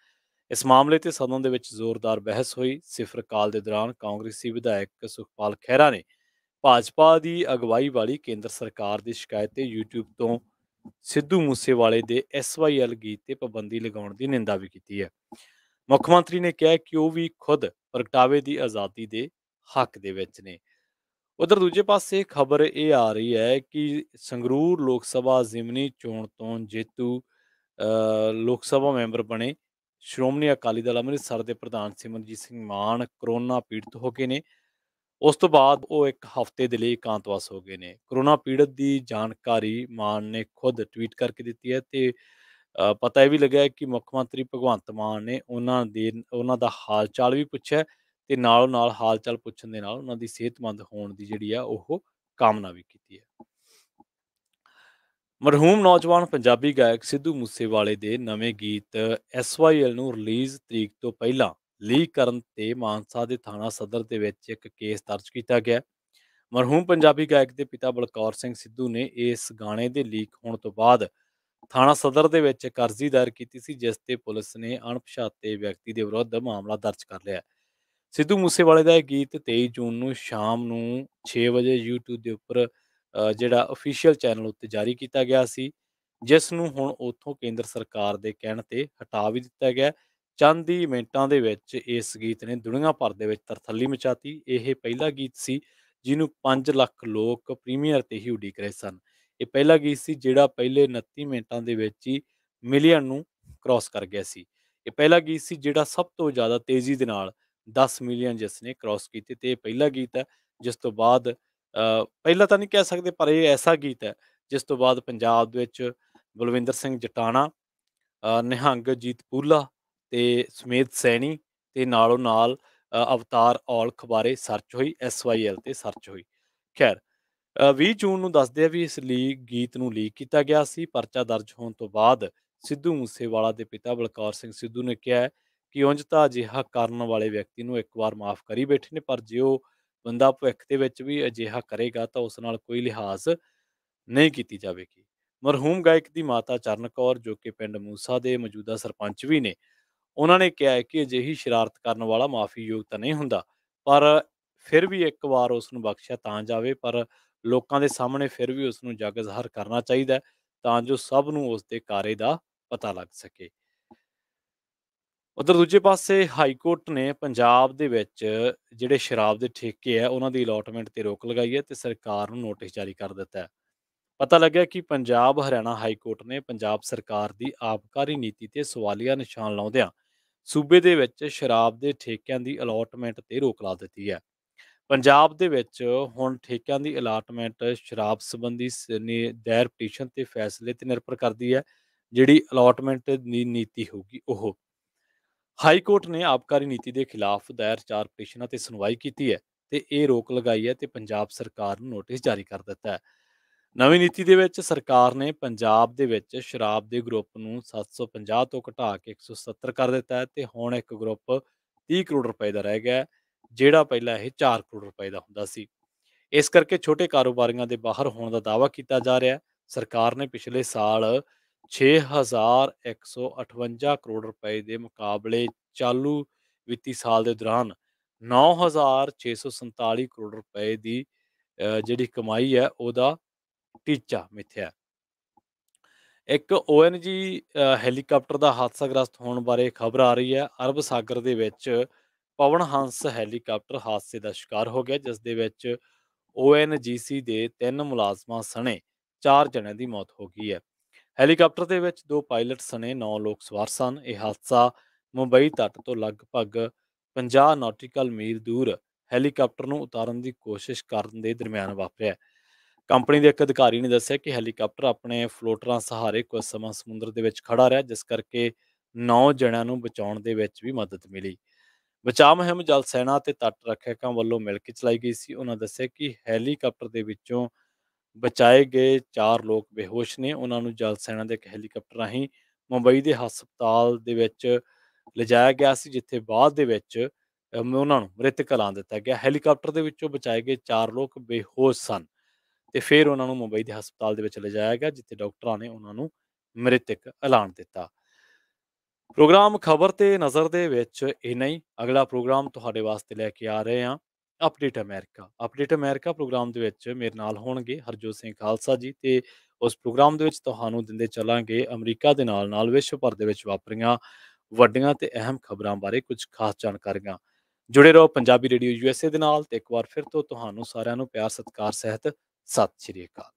ਇਸ ਮਾਮਲੇ ਤੇ ਸਦਨ ਦੇ ਵਿੱਚ ਜ਼ੋਰਦਾਰ ਬਹਿਸ ਹੋਈ। ਸਿਫਰ ਕਾਲ ਦੇ ਦੌਰਾਨ ਕਾਂਗਰਸੀ ਵਿਧਾਇਕ ਸੁਖਪਾਲ ਖਹਿਰਾ ਨੇ ਭਾਜਪਾ ਦੀ ਅਗਵਾਈ ਵਾਲੀ ਕੇਂਦਰ ਸਰਕਾਰ ਦੀ ਸ਼ਿਕਾਇਤ ਤੇ YouTube ਤੋਂ ਸਿੱਧੂ ਮੂਸੇਵਾਲੇ ਦੇ SYL ਗੀਤ ਤੇ ਪਾਬੰਦੀ ਲਗਾਉਣ ਦੀ ਨਿੰਦਾ ਵੀ ਕੀਤੀ ਹੈ। ਮੁੱਖ ਮੰਤਰੀ ਨੇ ਕਿਹਾ ਕਿ ਉਹ ਵੀ ਖੁਦ ਪ੍ਰਗਟਾਵੇ ਦੀ ਆਜ਼ਾਦੀ ਦੇ ਹੱਕ ਦੇ ਵਿੱਚ ਨੇ। ਉਧਰ ਦੂਜੇ ਪਾਸੇ ਖਬਰ ਇਹ ਆ ਰਹੀ ਹੈ ਕਿ ਸੰਗਰੂਰ ਲੋਕ ਸਭਾ ਜ਼ਿਮਨੀ ਚੋਣ ਤੋਂ ਜੇਤੂ ਲੋਕ ਸਭਾ ਮੈਂਬਰ ਬਣੇ ਸ਼੍ਰੋਮਣੀ ਅਕਾਲੀ ਦਲ ਅੰਮ੍ਰਿਤਸਰ ਦੇ ਪ੍ਰਧਾਨ ਸਿਮਰਨਜੀਤ ਸਿੰਘ ਮਾਨ ਕਰੋਨਾ ਪੀੜਤ ਹੋ ਗਏ ਨੇ। ਉਸ ਤੋਂ ਬਾਅਦ ਉਹ ਇੱਕ ਹਫ਼ਤੇ ਦੇ ਲਈ ਇਕਾਂਤਵਾਸ ਹੋ ਗਏ ਨੇ। ਕਰੋਨਾ ਪੀੜਤ ਦੀ ਜਾਣਕਾਰੀ ਮਾਨ ਨੇ ਖੁਦ ਟਵੀਟ ਕਰਕੇ ਦਿੱਤੀ ਹੈ ਤੇ ਪਤਾ ਇਹ ਵੀ ਲੱਗਿਆ ਕਿ ਮੁੱਖ ਮੰਤਰੀ ਭਗਵੰਤ ਮਾਨ ਨੇ ਉਹਨਾਂ ਦਾ ਹਾਲ ਚਾਲ ਵੀ ਪੁੱਛਿਆ ਤੇ ਨਾਲੋਂ ਨਾਲ ਹਾਲ ਚਾਲ ਪੁੱਛਣ ਦੇ ਨਾਲ ਉਹਨਾਂ ਦੀ ਸਿਹਤਮੰਦ ਹੋਣ ਦੀ ਜਿਹੜੀ ਆ ਉਹ ਕਾਮਨਾ ਵੀ ਕੀਤੀ ਹੈ। ਮਰਹੂਮ ਨੌਜਵਾਨ ਪੰਜਾਬੀ ਗਾਇਕ ਸਿੱਧੂ ਮੂਸੇਵਾਲੇ ਦੇ ਨਵੇਂ ਗੀਤ SYL ਨੂੰ ਰਿਲੀਜ਼ ਤਰੀਕ ਤੋਂ ਪਹਿਲਾਂ ਲੀਕ ਕਰਨ ਤੇ ਮਾਨਸਾ ਦੇ ਥਾਣਾ ਸਦਰ ਦੇ ਵਿੱਚ ਇੱਕ ਕੇਸ ਦਰਜ ਕੀਤਾ ਗਿਆ। ਮਰਹੂਮ ਪੰਜਾਬੀ ਗਾਇਕ ਦੇ ਪਿਤਾ ਬਲਕੌਰ ਸਿੰਘ ਸਿੱਧੂ ਨੇ ਇਸ ਗਾਣੇ ਦੇ ਲੀਕ ਹੋਣ ਤੋਂ ਬਾਅਦ ਥਾਣਾ ਸਦਰ ਦੇ ਵਿੱਚ ਇੱਕ ਅਰਜ਼ੀ ਦਾਇਰ ਕੀਤੀ ਸੀ, ਜਿਸ ਤੇ ਪੁਲਿਸ ਨੇ ਅਣਪਛਾਤੇ ਵਿਅਕਤੀ ਦੇ ਵਿਰੁੱਧ ਮਾਮਲਾ ਦਰਜ ਕਰ ਲਿਆ। ਸਿੱਧੂ ਮੂਸੇਵਾਲੇ ਦਾ ਇਹ ਗੀਤ 23 ਜੂਨ ਨੂੰ ਸ਼ਾਮ ਨੂੰ 6 ਵਜੇ YouTube ਦੇ ਉੱਪਰ ਜਿਹੜਾ ਅਫੀਸ਼ੀਅਲ ਚੈਨਲ ਉੱਤੇ ਜਾਰੀ ਕੀਤਾ ਗਿਆ ਸੀ, ਜਿਸ ਨੂੰ ਹੁਣ ਉੱਥੋਂ ਕੇਂਦਰ ਸਰਕਾਰ ਦੇ ਕਹਿਣ ਤੇ ਹਟਾ ਵੀ ਦਿੱਤਾ ਗਿਆ। ਚੰਦ ਹੀ ਮਿੰਟਾਂ ਦੇ ਵਿੱਚ ਇਸ ਗੀਤ ਨੇ ਦੁਨੀਆ ਭਰ ਦੇ ਵਿੱਚ ਤਰਥੱਲੀ ਮਚਾਤੀ। ਇਹ ਪਹਿਲਾ ਗੀਤ ਸੀ ਜਿਹਨੂੰ 5 ਲੱਖ ਲੋਕ ਪ੍ਰੀਮੀਅਰ ਤੇ ਹੀ ਉਡੀਕ ਰਹੇ ਸਨ। ਇਹ ਪਹਿਲਾ ਗੀਤ ਸੀ ਜਿਹੜਾ ਪਹਿਲੇ 29 ਮਿੰਟਾਂ ਦੇ ਵਿੱਚ ਹੀ ਮਿਲੀਅਨ ਨੂੰ ਕ੍ਰਾਸ ਕਰ ਗਿਆ ਸੀ। ਇਹ ਪਹਿਲਾ ਗੀਤ ਸੀ ਜਿਹੜਾ ਸਭ ਤੋਂ ਜ਼ਿਆਦਾ ਤੇਜ਼ੀ ਦੇ ਨਾਲ 10 ਮਿਲੀਅਨ ਜਿਸ ਨੇ ਕ੍ਰਾਸ ਕੀਤੇ ਤੇ ਇਹ ਪਹਿਲਾ ਗੀਤ ਹੈ ਜਿਸ ਤੋਂ ਬਾਅਦ ਪਹਿਲਾਂ ਤਾਂ ਨਹੀਂ ਕਹਿ ਸਕਦੇ, ਪਰ ਇਹ ਐਸਾ ਗੀਤ ਹੈ ਜਿਸ ਤੋਂ ਬਾਅਦ ਪੰਜਾਬ ਦੇ ਵਿੱਚ ਬਲਵਿੰਦਰ ਸਿੰਘ ਜਟਾਣਾ, ਨਿਹੰਗਜੀਤ ਪੂਲਾ ਤੇ ਸਮੇਤ ਸੈਣੀ ਤੇ ਨਾਲੋਂ ਨਾਲ ਅਵਤਾਰ ਔਲਖ ਬਾਰੇ ਸਰਚ ਹੋਈ, SYL ਤੇ ਸਰਚ ਹੋਈ। ਖੈਰ 20 ਜੂਨ ਨੂੰ ਦੱਸਦੇ ਆ ਵੀ ਇਸ ਗੀਤ ਨੂੰ ਲੀਕ ਕੀਤਾ ਗਿਆ ਸੀ। ਪਰਚਾ ਦਰਜ ਹੋਣ ਤੋਂ ਬਾਅਦ ਸਿੱਧੂ ਮੂਸੇਵਾਲਾ ਦੇ ਪਿਤਾ ਬਲਕੌਰ ਸਿੰਘ ਸਿੱਧੂ ਨੇ ਕਿਹਾ ਕਿ ਉਂਝ ਤਾਂ ਅਜਿਹਾ ਕਰਨ ਵਾਲੇ ਵਿਅਕਤੀ ਨੂੰ ਇੱਕ ਵਾਰ ਮਾਫ ਕਰੀ ਬੈਠੇ ਨੇ, ਪਰ ਜੇ ਉਹ ਬੰਦਾ ਭਵਿੱਖ ਦੇ ਵਿੱਚ ਵੀ ਅਜਿਹਾ ਕਰੇਗਾ ਤਾਂ ਉਸ ਨਾਲ ਕੋਈ ਲਿਹਾਜ਼ ਨਹੀਂ ਕੀਤੀ ਜਾਵੇਗੀ। ਮਰਹੂਮ ਗਾਇਕ ਦੀ ਮਾਤਾ ਚਰਨ ਕੌਰ, ਜੋ ਕਿ ਪਿੰਡ ਮੂਸਾ ਦੇ ਮੌਜੂਦਾ ਸਰਪੰਚ ਵੀ ਨੇ, ਉਹਨਾਂ ਨੇ ਕਿਹਾ ਹੈ ਕਿ ਅਜਿਹੀ ਸ਼ਰਾਰਤ ਕਰਨ ਵਾਲਾ ਮਾਫੀਯੋਗ ਤਾਂ ਨਹੀਂ ਹੁੰਦਾ, ਪਰ ਫਿਰ ਵੀ ਇੱਕ ਵਾਰ ਉਸ ਨੂੰ ਬਖਸ਼ਿਆ ਤਾਂ ਜਾਵੇ, ਪਰ ਲੋਕਾਂ ਦੇ ਸਾਹਮਣੇ ਫਿਰ ਵੀ ਉਸ ਨੂੰ ਜਗ ਜ਼ਾਹਰ ਕਰਨਾ ਚਾਹੀਦਾ ਹੈ ਤਾਂ ਜੋ ਸਭ ਨੂੰ ਉਸ ਦੇ ਕਾਰੇ ਦਾ ਪਤਾ ਲੱਗ ਸਕੇ। ਉਧਰ ਦੂਜੇ ਪਾਸੇ ਹਾਈ ਕੋਰਟ ਨੇ ਪੰਜਾਬ ਦੇ ਵਿੱਚ ਜਿਹੜੇ ਸ਼ਰਾਬ ਦੇ ਠੇਕੇ ਹੈ ਉਹਨਾਂ ਦੀ ਅਲਾਟਮੈਂਟ ਤੇ ਰੋਕ ਲਗਾਈ ਹੈ ਤੇ ਸਰਕਾਰ ਨੂੰ ਨੋਟਿਸ ਜਾਰੀ ਕਰ ਦਿੱਤਾ ਹੈ। ਪਤਾ ਲੱਗਿਆ ਕਿ ਪੰਜਾਬ ਹਰਿਆਣਾ ਹਾਈ ਕੋਰਟ ਨੇ ਪੰਜਾਬ ਸਰਕਾਰ ਦੀ ਆਬਕਾਰੀ ਨੀਤੀ ਤੇ ਸਵਾਲੀਆ ਨਿਸ਼ਾਨ ਲਾਉਂਦਿਆਂ ਸੂਬੇ ਦੇ ਵਿੱਚ ਸ਼ਰਾਬ ਦੇ ਠੇਕਿਆਂ ਦੀ ਅਲਾਟਮੈਂਟ ਤੇ ਰੋਕ ਲਾ ਦਿੱਤੀ ਹੈ। ਪੰਜਾਬ ਦੇ ਵਿੱਚ ਹੁਣ ਠੇਕਿਆਂ ਦੀ ਅਲਾਟਮੈਂਟ ਸ਼ਰਾਬ ਸੰਬੰਧੀ ਦਾਇਰ ਪਟੀਸ਼ਨ ਤੇ ਫੈਸਲੇ ਤੇ ਨਿਰਭਰ ਕਰਦੀ ਹੈ। ਜਿਹੜੀ ਅਲਾਟਮੈਂਟ ਦੀ ਨੀਤੀ ਹੋਊਗੀ ਉਹ ਹਾਈ ਕੋਰਟ ਨੇ ਆਬਕਾਰੀ ਨੀਤੀ ਦੇ ਖਿਲਾਫ ਦਾਇਰ 4 ਪਟੀਸ਼ਨਾਂ ਤੇ ਸੁਣਵਾਈ ਕੀਤੀ ਹੈ ਤੇ ਇਹ ਰੋਕ ਲਗਾਈ ਹੈ ਤੇ ਪੰਜਾਬ ਸਰਕਾਰ ਨੂੰ ਨੋਟਿਸ ਜਾਰੀ ਕਰ ਦਿੱਤਾ ਹੈ। ਨਵੀਂ ਨੀਤੀ ਦੇ ਵਿੱਚ ਸਰਕਾਰ ਨੇ ਪੰਜਾਬ ਦੇ ਵਿੱਚ ਸ਼ਰਾਬ ਦੇ ਗਰੁੱਪ ਨੂੰ 750 ਤੋਂ ਘਟਾ ਕੇ 170 ਕਰ ਦਿੱਤਾ ਹੈ ਤੇ ਹੁਣ ਇੱਕ ਗਰੁੱਪ 30 ਕਰੋੜ ਰੁਪਏ ਦਾ ਰਹਿ ਗਿਆ ਹੈ, ਜਿਹੜਾ ਪਹਿਲਾਂ ਇਹ 4 ਕਰੋੜ ਰੁਪਏ ਦਾ ਹੁੰਦਾ ਸੀ। ਇਸ ਕਰਕੇ ਛੋਟੇ ਕਾਰੋਬਾਰੀਆਂ ਦੇ ਬਾਹਰ ਹੋਣ ਦਾ ਦਾਅਵਾ ਕੀਤਾ ਜਾ ਰਿਹਾ ਹੈ। ਸਰਕਾਰ ਨੇ ਪਿਛਲੇ ਸਾਲ 6,158 ਕਰੋੜ ਰੁਪਏ ਦੇ ਮੁਕਾਬਲੇ ਚਾਲੂ ਵਿੱਤੀ ਸਾਲ ਦੇ ਦੌਰਾਨ 9,647 ਕਰੋੜ ਰੁਪਏ ਦੀ ਜਿਹੜੀ ਕਮਾਈ ਹੈ ਉਹਦਾ ਟੀਚਾ ਮਿੱਥਿਆ। ਇੱਕ ਓਐਨਜੀ ਹੈਲੀਕਾਪਟਰ ਦਾ ਹਾਦਸਾਗ੍ਰਸਤ ਹੋਣ ਬਾਰੇ ਖਬਰ ਆ ਰਹੀ ਹੈ। ਅਰਬ ਸਾਗਰ ਦੇ ਵਿੱਚ ਪਵਨ ਹੰਸ ਹੈਲੀਕਾਪਟਰ ਹਾਦਸੇ ਦਾ ਸ਼ਿਕਾਰ ਹੋ ਗਿਆ, ਜਿਸ ਦੇ ਵਿੱਚ ਓਐਨਜੀਸੀ ਦੇ 3 ਮੁਲਾਜ਼ਮਾਂ ਸਣੇ 4 ਜਣਿਆਂ ਦੀ ਮੌਤ ਹੋ ਗਈ ਹੈ। ਹੈਲੀਕਾਪਟਰ ਦੇ ਵਿੱਚ 2 ਪਾਇਲਟ ਸਣੇ 9 ਲੋਕ ਸਵਾਰ ਸਨ। ਇਹ ਹਾਦਸਾ ਮੁੰਬਈ ਤੱਟ ਤੋਂ ਲਗਭਗ 50 ਨੌਟੀਕਲ ਮੀਲ ਦੂਰ ਹੈਲੀਕਾਪਟਰ ਨੂੰ ਉਤਾਰਨ ਦੀ ਕੋਸ਼ਿਸ਼ ਕਰਨ ਦੇ ਦਰਮਿਆਨ ਵਾਪਰਿਆ। ਕੰਪਨੀ ਦੇ ਇੱਕ ਅਧਿਕਾਰੀ ਨੇ ਦੱਸਿਆ ਕਿ ਹੈਲੀਕਾਪਟਰ ਆਪਣੇ ਫਲੋਟਰਾਂ ਸਹਾਰੇ ਕੁਝ ਸਮਾਂ ਸਮੁੰਦਰ ਦੇ ਵਿੱਚ ਖੜਾ ਰਿਹਾ, ਜਿਸ ਕਰਕੇ 9 ਜਣਿਆਂ ਨੂੰ ਬਚਾਉਣ ਦੇ ਵਿੱਚ ਵੀ ਮਦਦ ਮਿਲੀ। ਬਚਾਅ ਮੁਹਿੰਮ ਜਲ ਸੈਨਾ ਤੇ ਤੱਟ ਰੱਖਿਅਕਾਂ ਵੱਲੋਂ ਮਿਲ ਕੇ ਚਲਾਈ ਗਈ ਸੀ। ਉਹਨਾਂ ਦੱਸਿਆ ਕਿ ਹੈਲੀਕਾਪਟਰ ਦੇ ਵਿੱਚੋਂ ਬਚਾਏ ਗਏ 4 ਲੋਕ ਬੇਹੋਸ਼ ਨੇ। ਉਹਨਾਂ ਨੂੰ ਜਲ ਸੈਨਾ ਦੇ ਇੱਕ ਹੈਲੀਕਾਪਟਰ ਰਾਹੀਂ ਮੁੰਬਈ ਦੇ ਹਸਪਤਾਲ ਦੇ ਵਿੱਚ ਲਿਜਾਇਆ ਗਿਆ ਸੀ, ਜਿੱਥੇ ਬਾਅਦ ਦੇ ਵਿੱਚ ਉਹਨਾਂ ਨੂੰ ਮ੍ਰਿਤਕ ਐਲਾਨ ਦਿੱਤਾ ਗਿਆ। ਹੈਲੀਕਾਪਟਰ ਦੇ ਵਿੱਚੋਂ ਬਚਾਏ ਗਏ 4 ਲੋਕ ਬੇਹੋਸ਼ ਸਨ ਤੇ ਫਿਰ ਉਹਨਾਂ ਨੂੰ ਮੁੰਬਈ ਦੇ ਹਸਪਤਾਲ ਦੇ ਵਿੱਚ ਲਿਜਾਇਆ ਗਿਆ, ਜਿੱਥੇ ਡਾਕਟਰਾਂ ਨੇ ਉਹਨਾਂ ਨੂੰ ਮ੍ਰਿਤਕ ਐਲਾਨ ਦਿੱਤਾ। ਪ੍ਰੋਗਰਾਮ ਖਬਰ ਤੇ ਨਜ਼ਰ ਦੇ ਵਿੱਚ ਇੰਨਾ ਹੀ। ਅਗਲਾ ਪ੍ਰੋਗਰਾਮ ਤੁਹਾਡੇ ਵਾਸਤੇ ਲੈ ਕੇ ਆ ਰਹੇ ਹਾਂ update America. Update America program ਦੇ ਵਿੱਚ ਮੇਰੇ ਨਾਲ ਹੋਣਗੇ ਹਰਜੋਤ ਸਿੰਘ ਖਾਲਸਾ ਜੀ ਤੇ ਉਸ ਪ੍ਰੋਗਰਾਮ ਦੇ ਵਿੱਚ ਤੁਹਾਨੂੰ ਦਿੰਦੇ ਚੱਲਾਂਗੇ ਅਮਰੀਕਾ ਦੇ ਨਾਲ ਨਾਲ ਵਿਸ਼ਵ ਭਰ ਦੇ ਵਿੱਚ ਵਾਪਰੀਆਂ ਵੱਡੀਆਂ ਤੇ ਅਹਿਮ ਖਬਰਾਂ ਬਾਰੇ ਕੁਝ ਖਾਸ ਜਾਣਕਾਰੀਆਂ। ਜੁੜੇ ਰਹੋ ਪੰਜਾਬੀ ਰੇਡੀਓ ਯੂਐਸਏ ਦੇ ਨਾਲ ਤੇ ਇੱਕ ਵਾਰ ਫਿਰ ਤੋਂ ਤੁਹਾਨੂੰ ਸਾਰਿਆਂ ਨੂੰ ਪਿਆਰ ਸਤਿਕਾਰ ਸਹਿਤ ਸਤਿ ਸ਼੍ਰੀ ਅਕਾਲ।